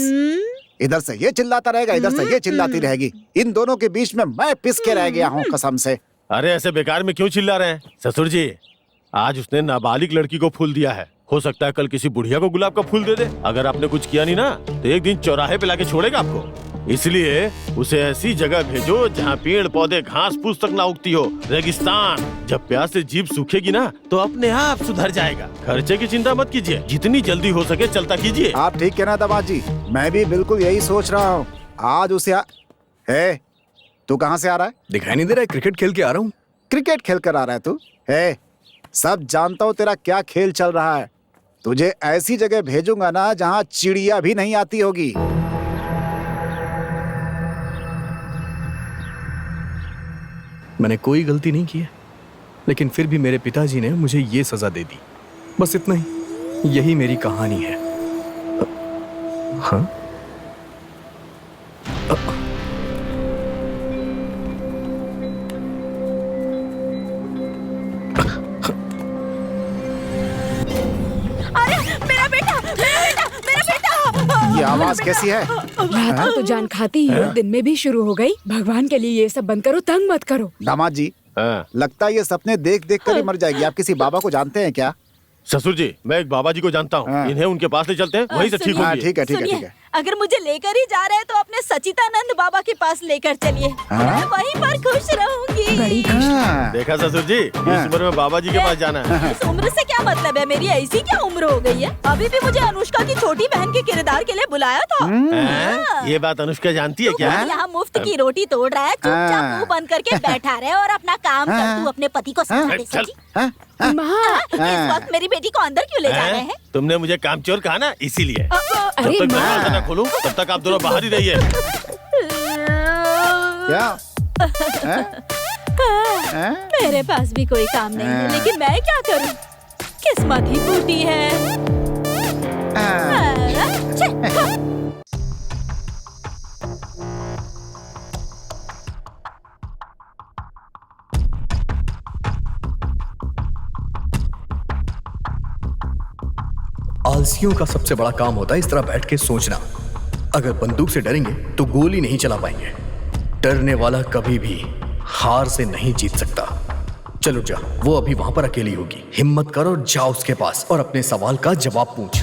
इधर से ये चिल्लाता रहेगा, इधर से ये चिल्लाती रहेगी। इन दोनों के बीच में मैं पिस के रह गया हूँ कसम से। अरे ऐसे बेकार में क्यों चिल्ला रहे हैं? ससुर जी, आज उसने नाबालिग लड़की को फूल दिया है, हो सकता है कल किसी बुढ़िया को गुलाब का फूल दे दे। अगर आपने कुछ किया नहीं ना तो एक दिन चौराहे पे लाके छोड़ेगा आपको। इसलिए उसे ऐसी जगह भेजो जहाँ पेड़ पौधे घास फूस तक ना उगती हो, रेगिस्तान। जब प्यास से जीभ सूखेगी ना तो अपने आप सुधर जाएगा। खर्चे की चिंता मत कीजिए, जितनी जल्दी हो सके चलता कीजिए। आप ठीक कहना दामाद जी, मैं भी बिल्कुल यही सोच रहा हूँ। आज उसे है, तू कहाँ से आ रहा है? दिखाई नहीं दे रहा है, क्रिकेट खेल के आ रहा हूँ। क्रिकेट खेल कर आ रहा है तू? है, सब जानता हूँ तेरा क्या खेल चल रहा है। तुझे ऐसी जगह भेजूंगा ना जहाँ चिड़िया भी नहीं आती होगी। मैंने कोई गलती नहीं की है, लेकिन फिर भी मेरे पिताजी ने मुझे ये सजा दे दी। बस इतना ही, यही मेरी कहानी है। हाँ? ये आवाज कैसी है? रात को तो जान खाती ही हो, दिन में भी शुरू हो गई। भगवान के लिए ये सब बंद करो, तंग मत करो। दामाद जी, लगता है ये सपने देख देख कर ही मर जाएगी। आप किसी बाबा को जानते हैं क्या? ससुर जी, मैं एक बाबा जी को जानता हूँ, इन्हें उनके पास ले चलते हैं, वहीं से ठीक होगी। ठीक है ठीक है ठीक है। अगर मुझे लेकर ही जा रहे हैं तो अपने सचितानंद बाबा के पास लेकर चलिए। मैं वहीं पर खुश रहूंगी। बड़ी खुश। देखा ससुर जी, इस उम्र में बाबा जी के पास जाना है। इस उम्र से क्या मतलब है? मेरी ऐसी क्या उम्र हो गई है? अभी भी मुझे अनुष्का की छोटी बहन के किरदार के लिए बुलाया था। ये बात अनुष्का जानती है क्या? यहाँ मुफ्त की रोटी तोड़ रहा है, चुपचाप मुंह बंद करके बैठा रहे और अपना काम कर। तू अपने पति को समझा दे सची। इस वक्त मेरी बेटी को अंदर क्यों ले जा रहे हैं? तुमने मुझे कामचोर कहा ना, इसीलिए। अरे जब तक दरवाजा ना खोलूं तब तक आप दोनों बाहर ही रहिए। क्या? मेरे पास भी कोई काम नहीं है, लेकिन मैं क्या करूं? किस्मत ही फूटी है। आलसियों का सबसे बड़ा काम होता है इस तरह बैठ के सोचना। अगर बंदूक से डरेंगे तो गोली नहीं चला पाएंगे। डरने वाला कभी भी हार से नहीं जीत सकता। चलो जा, वो अभी वहां पर अकेली होगी। हिम्मत कर और जा उसके पास और अपने सवाल का जवाब पूछ।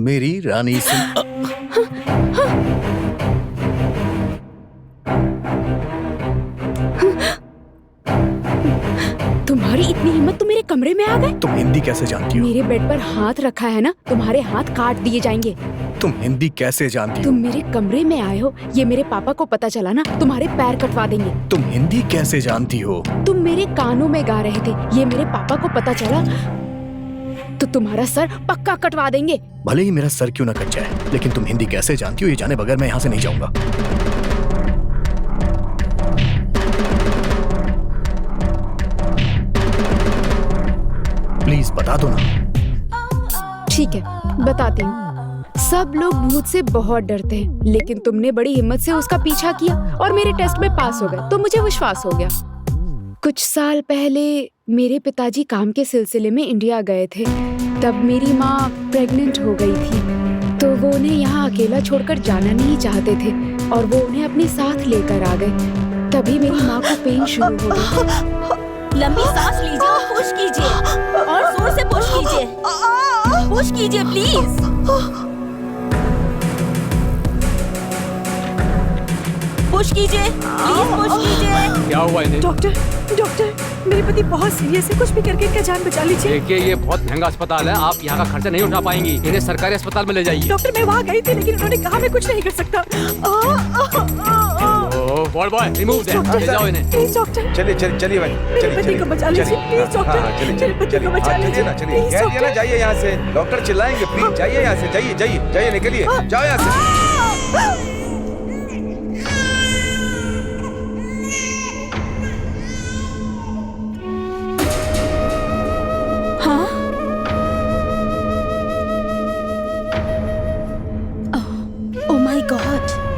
मेरी रानी सिंह। तुम्हारी इतनी हिम्मत, तुम मेरे कमरे में आ गए? तुम हिंदी कैसे जानती हो? मेरे बेड पर हाथ रखा है ना, तुम्हारे हाथ काट दिए जाएंगे। तुम हिंदी कैसे जानती हो? तुम मेरे कमरे में आए हो, ये मेरे पापा को पता चला ना, तुम्हारे पैर कटवा देंगे। तुम हिंदी कैसे जानती हो? तुम मेरे कानों में गा रहे थे, ये मेरे पापा को पता चला तो तुम्हारा सर पक्का कटवा देंगे। भले ही मेरा सर क्यों न कट जाए, लेकिन तुम हिंदी कैसे जानती हो ये जाने बगैर मैं यहाँ से नहीं जाऊंगा। प्लीज बता दो ना। ठीक है, बताती हूँ। सब लोग भूत से बहुत डरते हैं, लेकिन तुमने बड़ी हिम्मत से उसका पीछा किया और मेरे टेस्ट में पास हो गए, तो मुझे विश्वास हो गया। कुछ साल पहले मेरे पिताजी काम के सिलसिले में इंडिया गए थे। तब मेरी माँ प्रेग्नेंट हो गई थी, तो वो उन्हें यहाँ अकेला छोड़कर जाना नहीं चाहते थे और वो उन्हें अपने साथ लेकर आ गए। तभी मेरी माँ को पेन शुरू हो गई। लंबी सांस लीजिए और पुश कीजिए, और जोर से पुश कीजिए। पुश कीजिए प्लीज। पुश कीजिए प्लीज, पुश कीजिए। क्या हुआ इन्हें? डॉक्टर, मेरे पति बहुत सीरियस है, कुछ भी करके इनका जान बचा लीजिए। देखिए, ये बहुत महंगा अस्पताल है, आप यहाँ का खर्चा नहीं उठा पाएंगी। इन्हें सरकारी अस्पताल में ले जाइए। डॉक्टर, मैं वहाँ गई थी, लेकिन उन्होंने कहा मैं कुछ नहीं कर सकता। वॉर्ड बॉय, रिमूव देम, ले जाओ इन्हें। प्लीज डॉक्टर, चलिए भाई, मेरे पति को बचा लीजिए प्लीज डॉक्टर। मेरे पति को बचा लीजिए प्लीज डॉक्टर। जाइए यहाँ से, डॉक्टर चिल्लाएंगे। प्लीज जाइए यहाँ से, जाइए निकलिए, जाओ यहाँ से।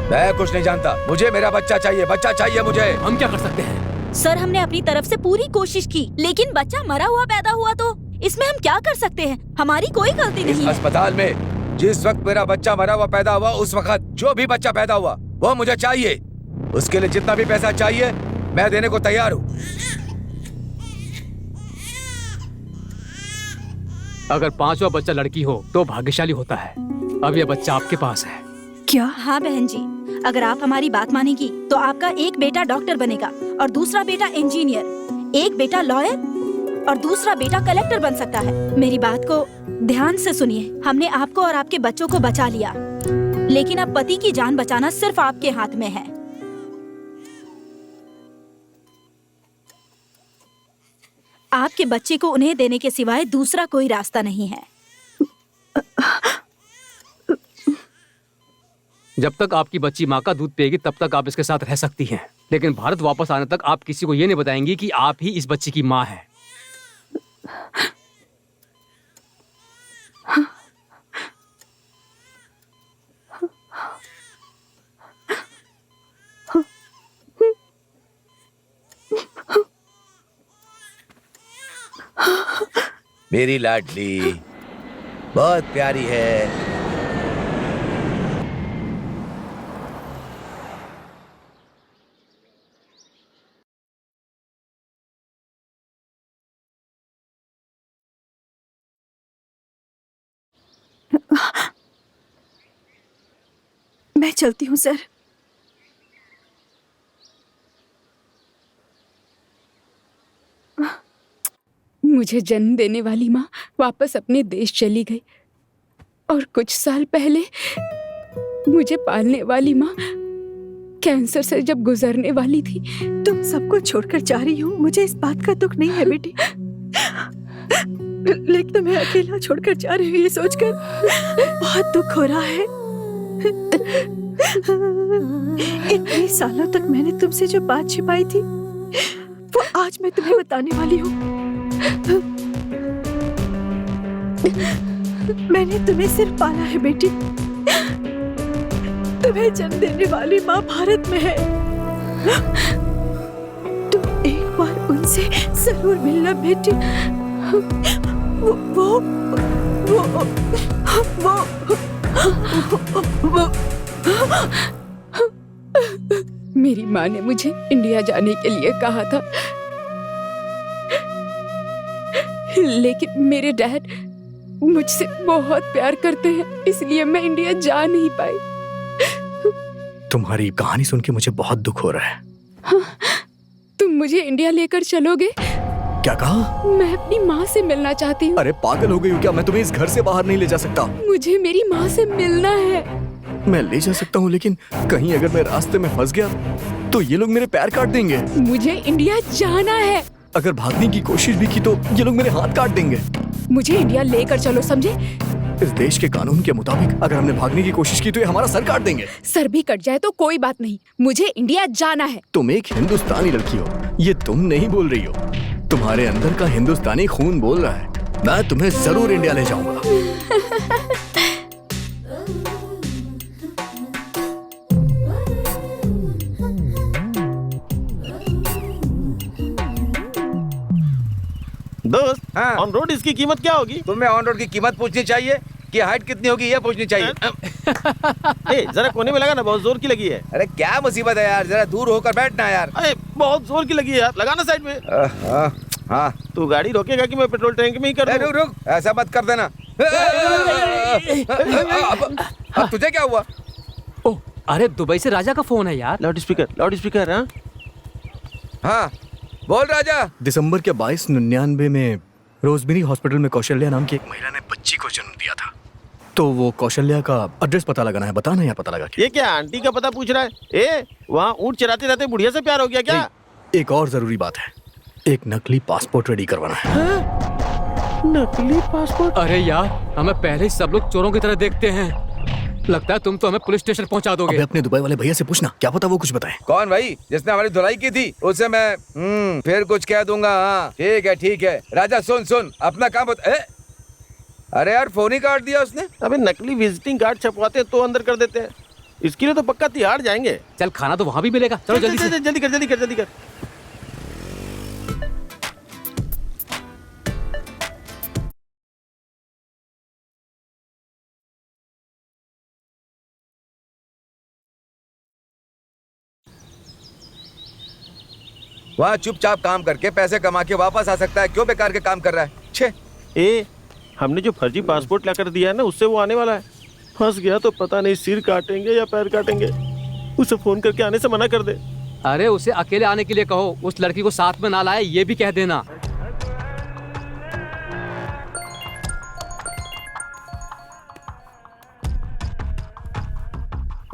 मैं कुछ नहीं जानता, मुझे मेरा बच्चा चाहिए मुझे। हम क्या कर सकते हैं? सर, हमने अपनी तरफ से पूरी कोशिश की, लेकिन बच्चा मरा हुआ पैदा हुआ तो इसमें हम क्या कर सकते हैं? हमारी कोई गलती नहीं है। अस्पताल में जिस वक्त मेरा बच्चा मरा हुआ पैदा हुआ, उस वक्त जो भी बच्चा पैदा हुआ वो मुझे चाहिए। उसके लिए जितना भी पैसा चाहिए मैं देने को तैयार हूँ। अगर पांचवा बच्चा लड़की हो तो भाग्यशाली होता है। अब यह बच्चा आपके पास है। क्या? हाँ बहन जी, अगर आप हमारी बात मानेगी तो आपका एक बेटा डॉक्टर बनेगा और दूसरा बेटा इंजीनियर, एक बेटा लॉयर और दूसरा बेटा कलेक्टर बन सकता है। मेरी बात को ध्यान से सुनिए। हमने आपको और आपके बच्चों को बचा लिया, लेकिन अब पति की जान बचाना सिर्फ आपके हाथ में है। आपके बच्चे को उन्हें देने के सिवाय दूसरा कोई रास्ता नहीं है। जब तक आपकी बच्ची माँ का दूध पिएगी तब तक आप इसके साथ रह सकती हैं, लेकिन भारत वापस आने तक आप किसी को ये नहीं बताएंगी कि आप ही इस बच्ची की माँ हैं। मेरी लाडली बहुत प्यारी है। मैं चलती हूँ सर। मुझे जन्म देने वाली माँ वापस अपने देश चली गई और कुछ साल पहले मुझे पालने वाली माँ कैंसर से जब गुजरने वाली थी। तुम सबको छोड़कर जा रही हो, मुझे इस बात का दुख नहीं है बेटी, लेकिन मैं अकेला छोड़कर जा रही हूँ ये सोचकर बहुत दुख हो रहा है। इतने सालों तक मैंने तुमसे जो बात छिपाई थी वो आज मैं तुम्हें बताने वाली हूँ। मैंने तुम्हें सिर्फ पाला है बेटी, तुम्हें जन्म देने वाली माँ भारत में है। तुम एक बार उनसे जरूर मिलना बेटी। वो मेरी माँ ने मुझे इंडिया जाने के लिए कहा था, लेकिन मेरे डैड मुझसे बहुत प्यार करते हैं, इसलिए मैं इंडिया जा नहीं पाई। तुम्हारी कहानी सुन के मुझे बहुत दुख हो रहा है। तुम मुझे इंडिया लेकर चलोगे? क्या कहा? मैं अपनी माँ से मिलना चाहती हूँ। अरे पागल हो गई हो क्या? मैं तुम्हें इस घर से बाहर नहीं ले जा सकता। मुझे मेरी माँ से मिलना है। मैं ले जा सकता हूँ, लेकिन कहीं अगर मैं रास्ते में फंस गया तो ये लोग मेरे पैर काट देंगे। मुझे इंडिया जाना है। अगर भागने की कोशिश भी की तो ये लोग मेरे हाथ काट देंगे। मुझे इंडिया लेकर चलो, समझे? इस देश के कानून के मुताबिक अगर हमने भागने की कोशिश की तो ये हमारा सर काट देंगे। सर भी कट जाए तो कोई बात नहीं, मुझे इंडिया जाना है। तुम एक हिंदुस्तानी लड़की हो, ये तुम नहीं बोल रही हो। तुम्हारे अंदर का हिंदुस्तानी खून बोल रहा है। मैं तुम्हें जरूर इंडिया ले जाऊंगा। दोस्त, हाँ। ऑन रोड इसकी कीमत क्या होगी? तुम्हें ऑन रोड की कीमत पूछनी चाहिए कि हाइट कितनी होगी ये पूछनी चाहिए। ए, जरा कोने में लगा ना, बहुत जोर की लगी है। अरे क्या मुसीबत है यार, जरा दूर होकर बैठना यार। अरे बहुत जोर की लगी है यार, लगाना साइड में। हाँ तू गाड़ी रोकेगा कि मैं पेट्रोल टैंक में ही कर दूं? रुक रुक, ऐसा मत कर देना। अब तुझे क्या हुआ? ओह, अरे दुबई से राजा का फोन है यार। Loud speaker. हाँ हाँ बोल राजा। दिसंबर के 2299 में रोजमेरी हॉस्पिटल में कौशल्या नाम की एक महिला ने बच्ची को जन्म दिया था। तो वो कौशल्या का एड्रेस पता लगाना है, बताना या पता लगा के? ये क्या आंटी का पता पूछ रहा है? ए, वहाँ ऊँट चराते रहते बुढ़िया से प्यार हो गया क्या? एक और जरूरी बात है, एक नकली पासपोर्ट रेडी करवाना है। नकली पासपोर्ट? अरे यार, हमें पहले ही सब लोग चोरों की तरह देखते हैं। लगता है तुम तो हमें पुलिस स्टेशन पहुंचा दोगे। अबे अपने दुबई वाले भैया से पूछना, क्या पता वो कुछ बताए। कौन भाई? जिसने हमारी धुलाई की थी उसे मैं फिर कुछ कह दूंगा। हाँ ठीक है राजा, सुन अपना काम बता। अरे यार फोन ही काट दिया उसने। अबे नकली विजिटिंग कार्ड छपवाते तो अंदर कर देते हैं, इसके लिए तो पक्का तिहाड़ जाएंगे। चल खाना तो वहाँ भी मिलेगा। चलो जल्दी से। जल्दी कर। वहाँ चुपचाप काम करके पैसे कमा के वापस आ सकता है, क्यों बेकार के काम कर रहा है? छे ए, हमने जो फर्जी पासपोर्ट लाकर दिया है ना, उससे वो आने वाला है। फंस गया तो पता नहीं सिर काटेंगे या पैर काटेंगे। उसे फोन करके आने से मना कर दे। अरे उसे अकेले आने के लिए कहो, उस लड़की को साथ में ना लाए ये भी कह देना।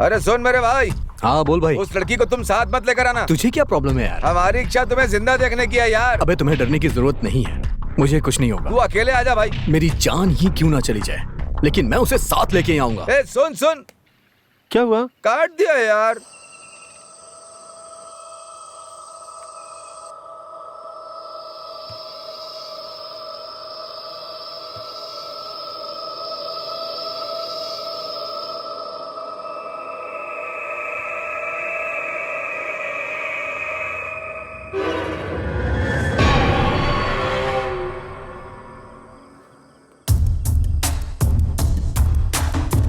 अरे सुन मेरे भाई। हाँ बोल भाई। उस लड़की को तुम साथ मत लेकर आना। तुझे क्या प्रॉब्लम है यार? हमारी इच्छा तुम्हें जिंदा देखने की है यार। अबे तुम्हें डरने की जरूरत नहीं है, मुझे कुछ नहीं होगा। तू अकेले आजा भाई। मेरी जान ही क्यों ना चली जाए, लेकिन मैं उसे साथ लेके आऊंगा। ए सुन। क्या हुआ? काट दिया यार।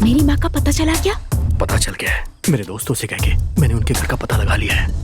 मेरी माँ का पता चला क्या? पता चल गया है, मेरे दोस्तों से कह के मैंने उनके घर का पता लगा लिया है।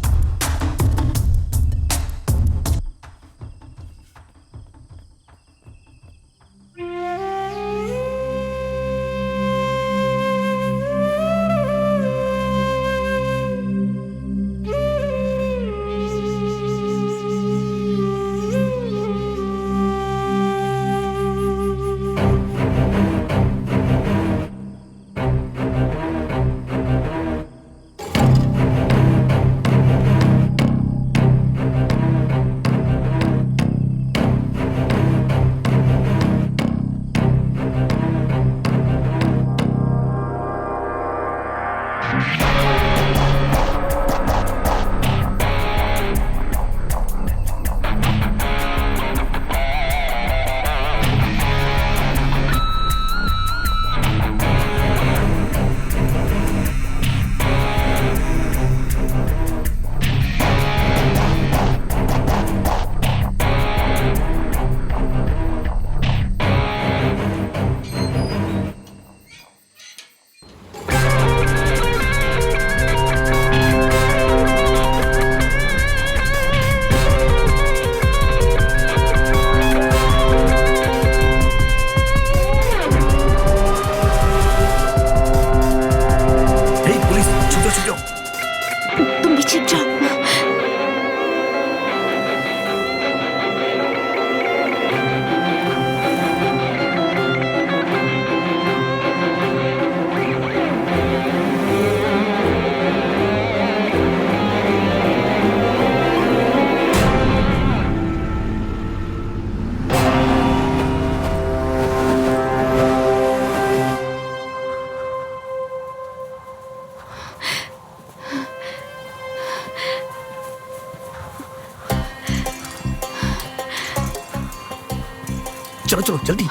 चलो चलो जल्दी,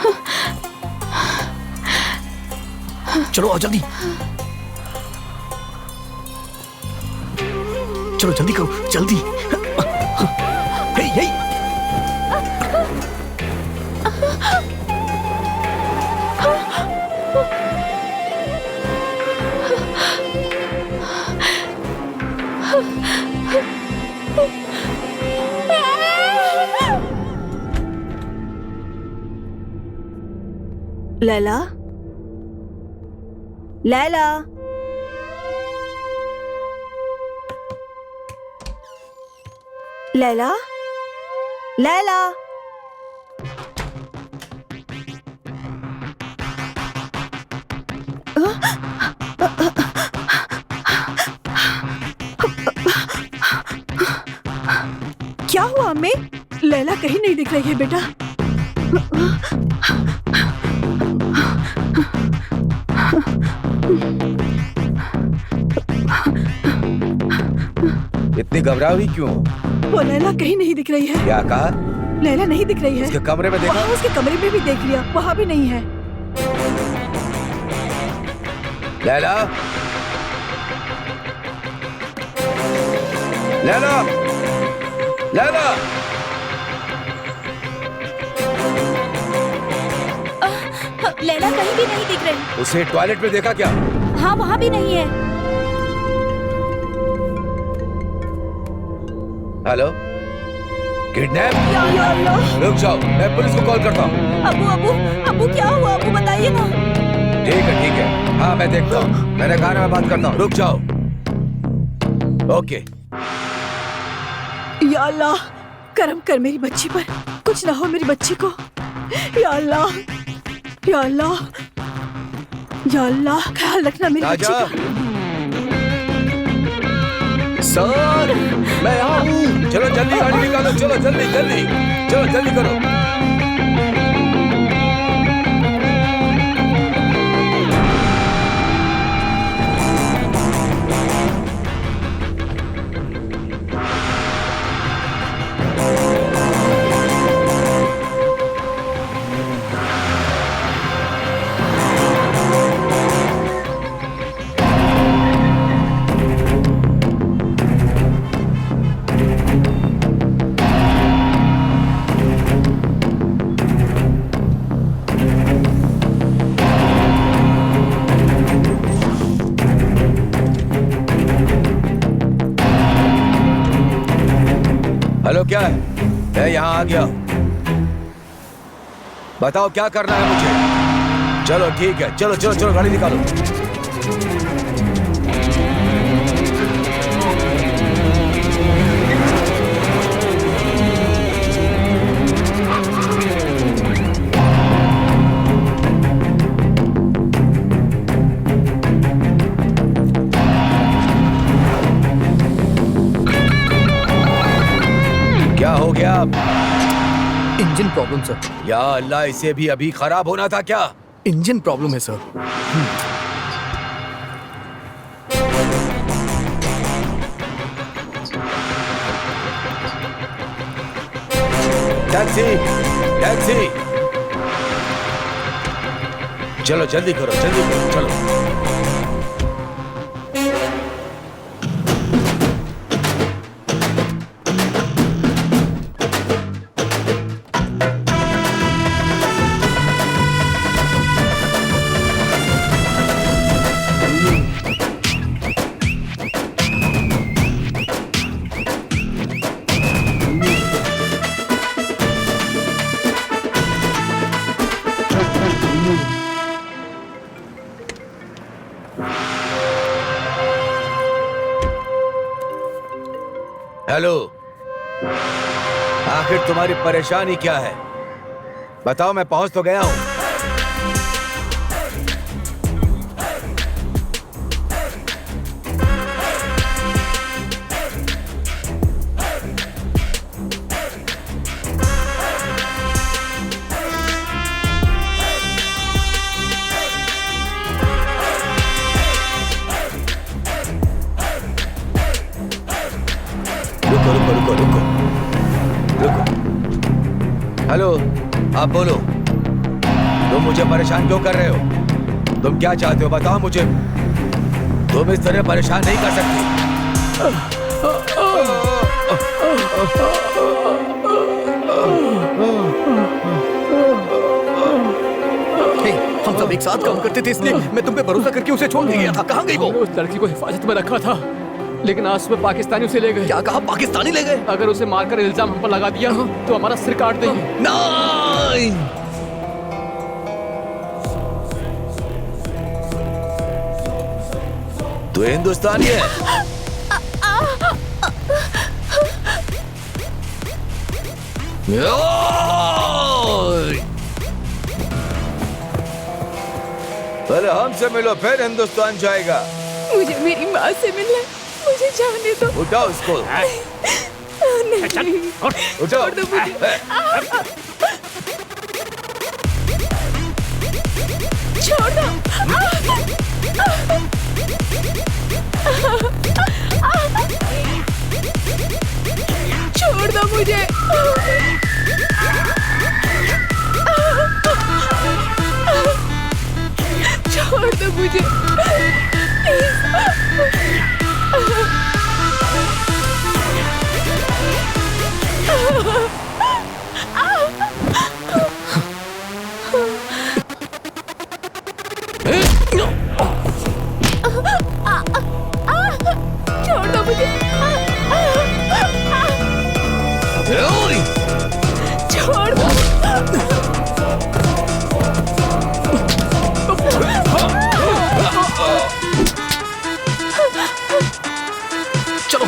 चलो आओ जल्दी, चलो जल्दी करो जल्दी। हे हे लैला, लैला, लैला, लैला। क्या हुआ अम्मी? लैला कहीं नहीं दिख रही है बेटा। इतनी घबरा हुई क्यों? वो लैला कहीं नहीं दिख रही है। क्या कहा? लैला नहीं दिख रही है। उसके कमरे में देखा? वहाँ उसके कमरे में भी देख लिया, वहाँ भी नहीं है। लैला, लैला, लैला। लैला कहीं भी नहीं दिख रही। उसे टॉयलेट में देखा क्या? हाँ, वहाँ भी नहीं है। Hello, kidnap? या अल्लाह। रुक जाओ, मैं पुलिस को कॉल करता हूँ। अबू अबू अबू क्या हुआ? अबू बताइए ना। ठीक है, हाँ मैं देखता हूँ। मैंने कहा ना मैं बात करता हूँ, रुक जाओ। ओके। या अल्लाह, करम कर मेरी बच्ची पर, कुछ ना हो मेरी बच्ची को। या अल्लाह, या अल्लाह, या अल्लाह, ख्याल रखना मेरी बच्ची का। सर, मैं यहाँ हूँ। चलो जल्दी गाड़ी निकालो, चलो जल्दी जल्दी, चलो जल्दी करो। हेलो, क्या है? मैं यहाँ आ गया। बताओ क्या करना है मुझे? चलो ठीक है, चलो चलो चलो गाड़ी निकालो। क्या हो गया? Engine problem sir. या अल्लाह, इसे भी अभी खराब होना था क्या? इंजन प्रॉब्लम है सर। Taxi, taxi. चलो जल्दी करो, जल्दी करो, चलो। हेलो, आखिर तुम्हारी परेशानी क्या है? बताओ, मैं पहुंच तो गया हूं। रुको रुको रुको रुको रुको। हेलो, आप बोलो। तुम मुझे परेशान क्यों कर रहे हो? तुम क्या चाहते हो बताओ मुझे। तुम इस तरह परेशान नहीं कर सकती। हम सब एक साथ काम करते थे, इसलिए मैं तुम पे भरोसा करके उसे छोड़ के गया था। कहाँ गई वो? उस लड़की को हिफाजत में रखा था, लेकिन आज सुबह पाकिस्तानी उसे ले गए। क्या कहा? पाकिस्तानी ले गए? अगर उसे मारकर इल्जाम हम पर लगा दिया तो हमारा सिर काट देंगे। नहीं, तू हिंदुस्तानी है? पहले हमसे मिलो, फिर हिंदुस्तान जाएगा। मुझे मेरी माँ से मिलना है, मुझे जाने दो। उठाओ उसको। नहीं, उठाओ। छोड़ दो मुझे। छोड़ दो। छोड़ दो मुझे। छोड़ दो मुझे। छोड़ दो मुझे। छोड़ दो। चलो।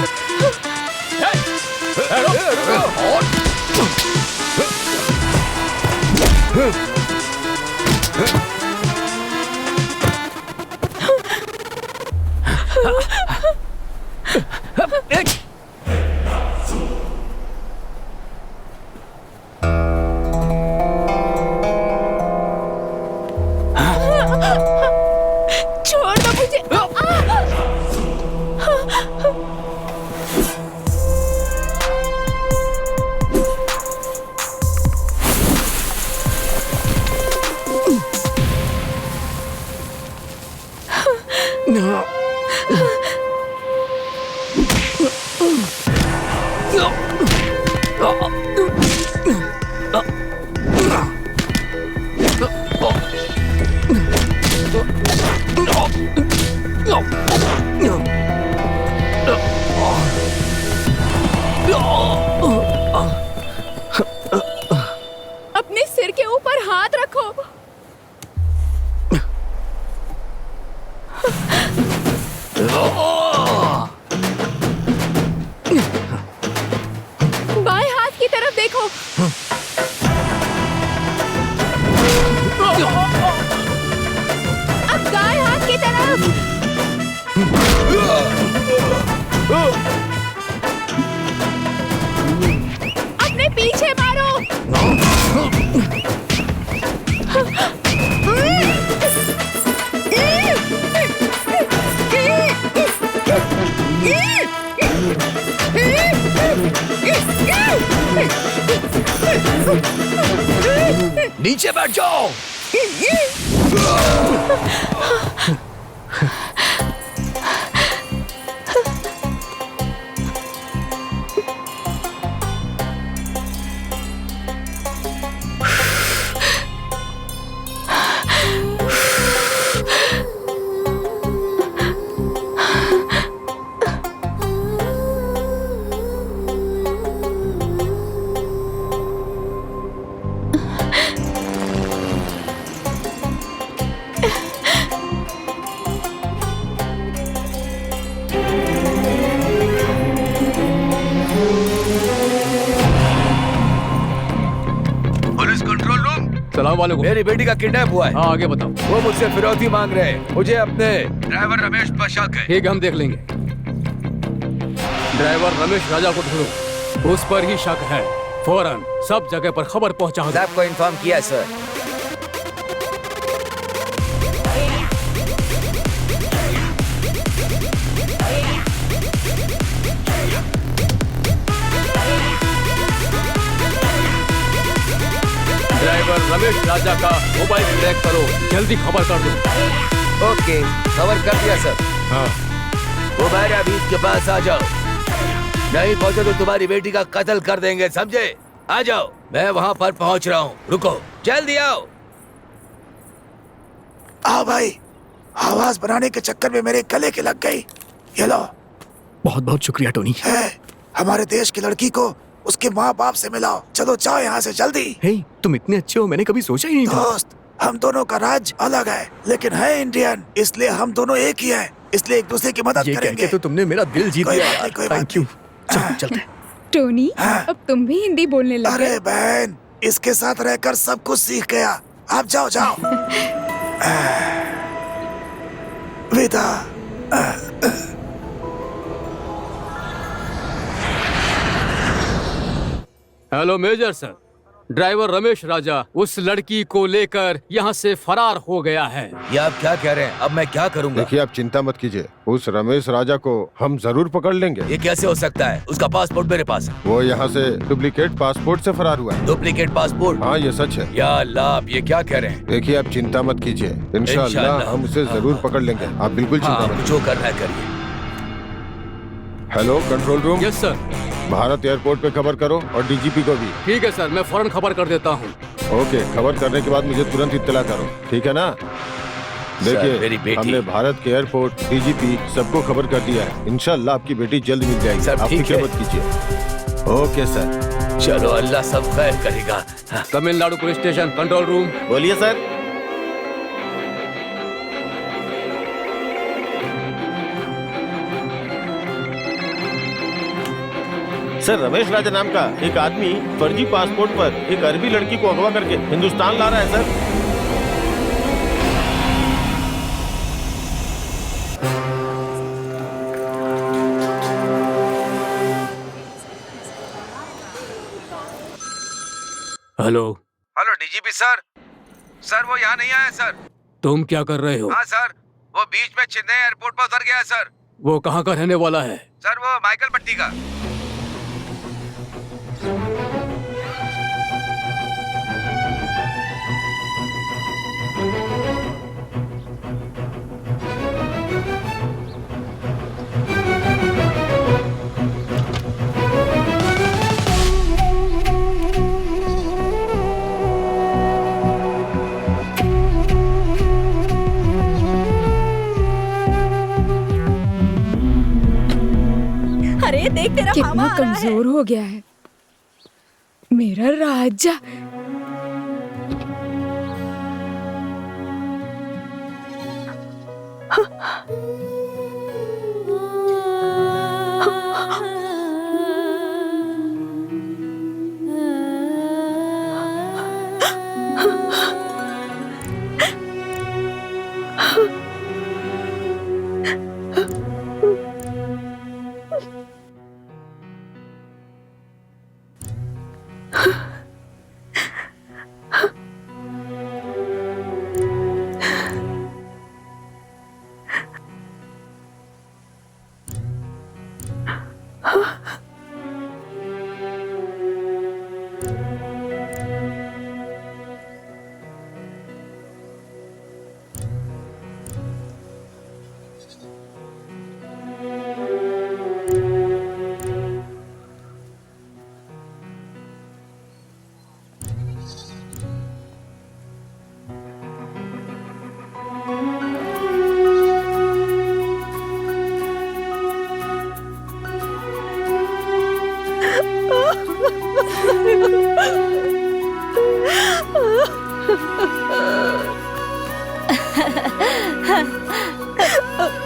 छोड़ दो मुझे। अपने सिर के ऊपर हाथ रखो। बाएं हाथ की तरफ देखो। अब दाएं हाथ की तरफ। अपने पीछे मारो। नीचे बैठ जाओ। मेरी बेटी का किडनैप हुआ है। हाँ आगे बताओ। वो मुझसे फिरौती मांग रहे हैं। मुझे अपने ड्राइवर रमेश पर शक है। ठीक है, हम देख लेंगे। ड्राइवर रमेश राजा को ढूंढो, उस पर ही शक है। फौरन सब जगह पर खबर पहुंचाओ। आपको इन्फॉर्म किया सर। ड्राइवर ड्राइवर रमेश राजा का मोबाइल ट्रैक करो, जल्दी खबर कर दो। ओके, खबर कर दिया सर। हाँ। उमैरा बीच के पास आ जाओ, नहीं पहुंचे तो तुम्हारी बेटी का कत्ल कर देंगे, समझे? आ जाओ, मैं वहाँ पर पहुँच रहा हूँ, रुको, जल्दी आओ। आओ भाई, आवाज बनाने के चक्कर में मेरे गले के लग गई। ये लो। बहुत बहुत शुक्रिया टोनी। हमारे देश की लड़की को उसके माँ बाप से मिलाओ। चलो जाओ यहाँ से जल्दी। हे, तुम इतने अच्छे हो, मैंने कभी सोचा ही नहीं था। दोस्त, हम दोनों का राज्य अलग है, लेकिन है इंडियन, इसलिए हम दोनों एक ही हैं, इसलिए एक दूसरे की मदद ये करेंगे। कहके तो तुमने मेरा दिल जीत लिया। Thank you. चलते। टोनी, अब तुम भी हिंदी बोलने लगे। अरे बहन, इसके साथ रहकर सब कुछ सीख गया। आप जाओ जाओ। विदा। Hello major sir, driver Ramesh Raja उस लड़की को लेकर यहाँ से फरार हो गया है। ये आप क्या कह रहे हैं? अब मैं क्या करूँगा? देखिए, आप चिंता मत कीजिए, उस रमेश राजा को हम जरूर पकड़ लेंगे। ये कैसे हो सकता है? उसका पासपोर्ट मेरे पास है। वो यहाँ से डुप्लीकेट पासपोर्ट से फरार हुआ है। Duplicate passport? हाँ, ये सच है। या अल्लाह, आप ये क्या कह रहे हैं? देखिए, आप चिंता मत कीजिए, इंशाअल्लाह हम उसे जरूर पकड़ लेंगे। आप बिल्कुल चिंता मत। जो करना है करिए। Hello control room. Yes sir. Bharat airport पे खबर करो और डीजीपी को भी। ठीक है सर, मैं फौरन खबर कर देता हूँ। ओके, खबर करने के बाद मुझे तुरंत इत्तला करो, ठीक है ना? देखिए, हमने भारत के एयरपोर्ट, डीजीपी सबको खबर कर दिया है। इंशाअल्लाह आपकी बेटी जल्द मिल जाएगी। आप फिक्र मत कीजिए। Okay sir. चलो, अल्लाह सब खैर करेगा। Tamil Nadu police station, control room. बोलिए सर। सर, रमेश राजा नाम का एक आदमी फर्जी पासपोर्ट पर एक अरबी लड़की को अगवा करके हिंदुस्तान ला रहा है sir. Hello. Hello DGP sir. Sir, वो यहाँ नहीं आया सर। तुम क्या कर रहे हो? हाँ सर, वो बीच में चेन्नई एयरपोर्ट पर उतर गया है सर। वो कहाँ का रहने वाला है? सर, वो माइकल पट्टी का। अरे देख, तेरा कितना मामा आ रहा है। कमजोर हो गया है मेरा राजा।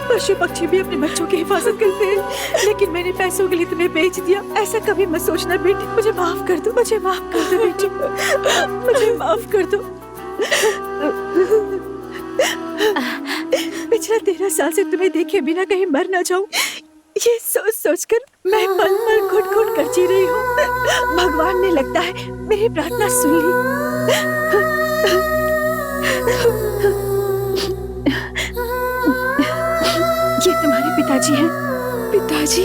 पशु पक्षी भी अपने बच्चों की हिफाजत करते हैं, लेकिन मैंने पैसों के लिए तुम्हें बेच दिया। ऐसा कभी मत सोचना बेटी। मुझे माफ कर दो, मुझे माफ कर दो बेटी, मुझे माफ कर दो। पिछला 13 साल से तुम्हें देखे बिना कहीं मर ना जाऊं, ये सोच सोच कर मैं पल पल घुट घुट कर जी रही हूँ। भगवान ने लगता है मेरी प्रार्थना सुन ली। ये तुम्हारे पिताजी हैं। पिताजी?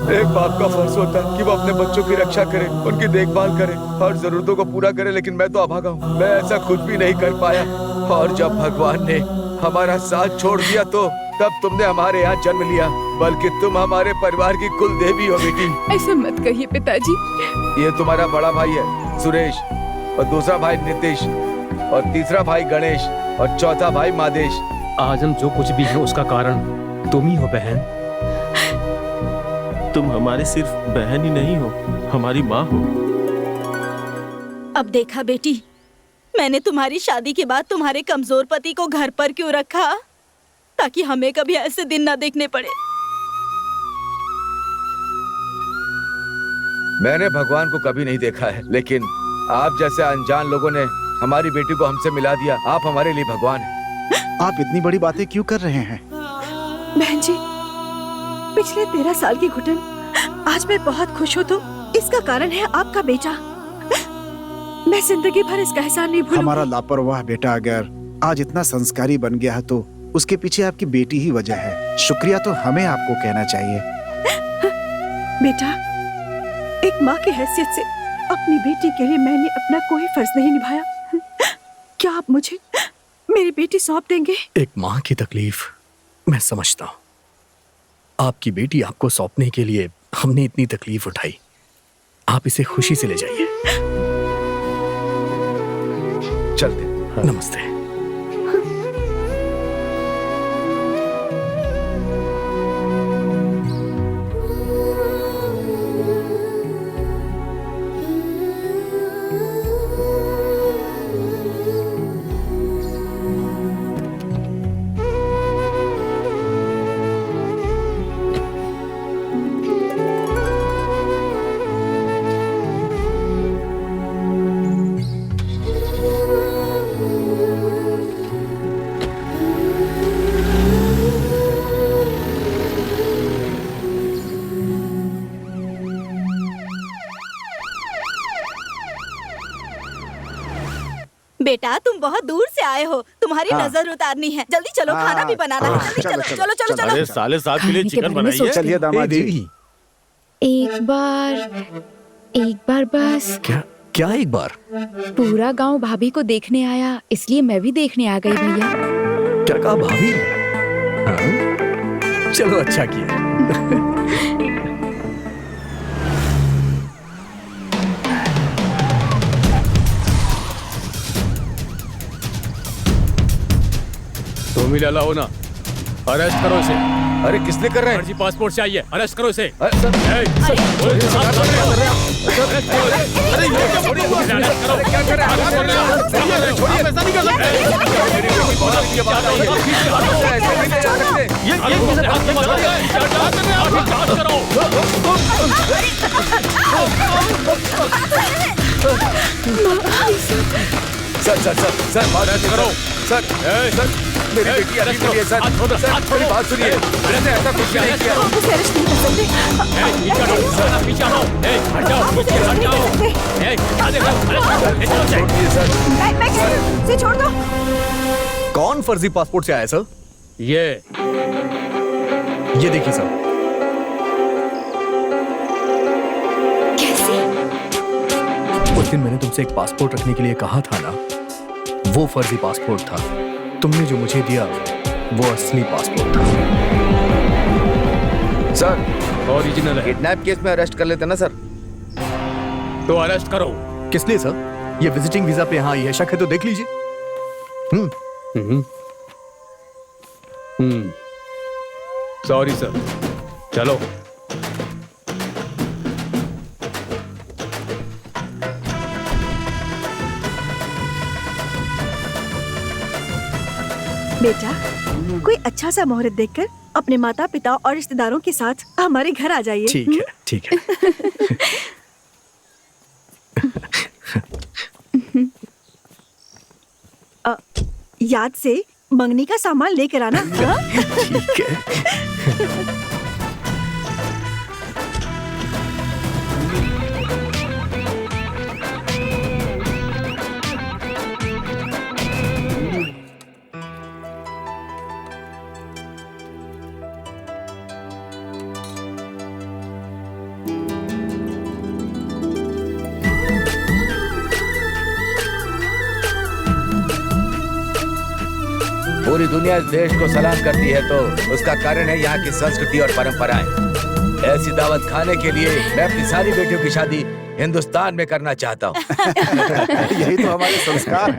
एक बाप का फर्ज होता है कि वो अपने बच्चों की रक्षा करे, उनकी देखभाल करे, हर जरूरतों को पूरा करे, लेकिन मैं तो अभागा हूँ। मैं ऐसा कुछ भी नहीं कर पाया। और जब भगवान ने हमारा साथ छोड़ दिया तो तब तुमने हमारे यहाँ जन्म लिया, बल्कि तुम हमारे परिवार की कुल देवी हो बेटी। ऐसा मत कहिए पिताजी। ये तुम्हारा बड़ा भाई है सुरेश, और दूसरा भाई नीतीश, और तीसरा भाई गणेश, और चौथा भाई मादेश। आज हम जो कुछ भी है उसका कारण तुम ही हो बहन। तुम हमारे सिर्फ बहन ही नहीं हो, हमारी माँ हो। अब देखा बेटी, मैंने तुम्हारी शादी के बाद तुम्हारे कमजोर पति को घर पर क्यों रखा, ताकि हमें कभी ऐसे दिन ना देखने पड़े। मैंने भगवान को कभी नहीं देखा है, लेकिन आप जैसे अनजान लोगों ने हमारी बेटी को हमसे मिला दिया। आप हमारे लिए भगवान हैं। आप इतनी बड़ी बातें क्यों कर रहे हैं? बहन जी, पिछले 13 साल की घुटन आज मैं बहुत खुश हूँ, तो इसका कारण है आपका बेटा। मैं जिंदगी भर इसका एहसान नहीं भूलूंगी। हमारा लापरवाह बेटा अगर आज इतना संस्कारी बन गया है तो उसके पीछे आपकी बेटी ही वजह है। शुक्रिया तो हमें आपको कहना चाहिए। बेटा, एक माँ की हैसियत से अपनी बेटी के लिए मैंने अपना कोई फर्ज नहीं निभाया। क्या आप मुझे मेरी बेटी सौंप देंगे? एक माँ की तकलीफ मैं समझता हूँ। आपकी बेटी आपको सौंपने के लिए हमने इतनी तकलीफ उठाई। आप इसे खुशी से ले जाइए। चलते। नमस्ते। बेटा, तुम बहुत दूर से आए हो, तुम्हारी हाँ। नजर उतारनी है। जल्दी चलो, खाना भी बनाना है। जल्दी चलो, चलो चलो चलो। अरे साले साहब के लिए चिकन बनाइए। चलिए दामाद जी। एक बार बस। क्या क्या एक बार? पूरा गांव भाभी को देखने आया, इसलिए मैं भी देखने आ गई भैया। क्या कहा भाभी? हाँ? चलो अच्छा किया। तुम ही लाला हो ना, अरेस्ट करो इसे। अरे किसने कर रहे हैं? फर्जी पासपोर्ट चाहिए, अरेस्ट करो इसे। सर सर सर सर बात करो। सर सर मेरी बेटी अरेस्ट हुई है। सर सर मेरी बात सुनिए, मैंने ऐसा कुछ नहीं किया। आप उसे अरेस्ट नहीं कर सकते। छोड़ दो। कौन फर्जी पासपोर्ट से आया सर? ये देखिए सर। उस दिन मैंने तुमसे एक पासपोर्ट रखने के लिए कहा था ना, वो फर्जी पासपोर्ट था। तुमने जो मुझे दिया वो असली पासपोर्ट था। सर ओरिजिनल है। किडनैप केस में अरेस्ट कर लेते ना सर। तो अरेस्ट करो। किस लिए सर? ये विजिटिंग वीजा पे यहाँ आई है, शक है तो देख लीजिए। सॉरी सर, चलो। बेटा, कोई अच्छा सा मुहूर्त देखकर अपने माता पिता और रिश्तेदारों के साथ हमारे घर आ जाइए। ठीक है, ठीक है। याद से मंगनी का सामान लेकर आना। ठीक है। पूरी दुनिया इस देश को सलाम करती है तो उसका कारण है यहाँ की संस्कृति और परंपराएं। ऐसी दावत खाने के लिए मैं अपनी सारी बेटियों की शादी हिंदुस्तान में करना चाहता हूँ। यही तो हमारे संस्कार हैं।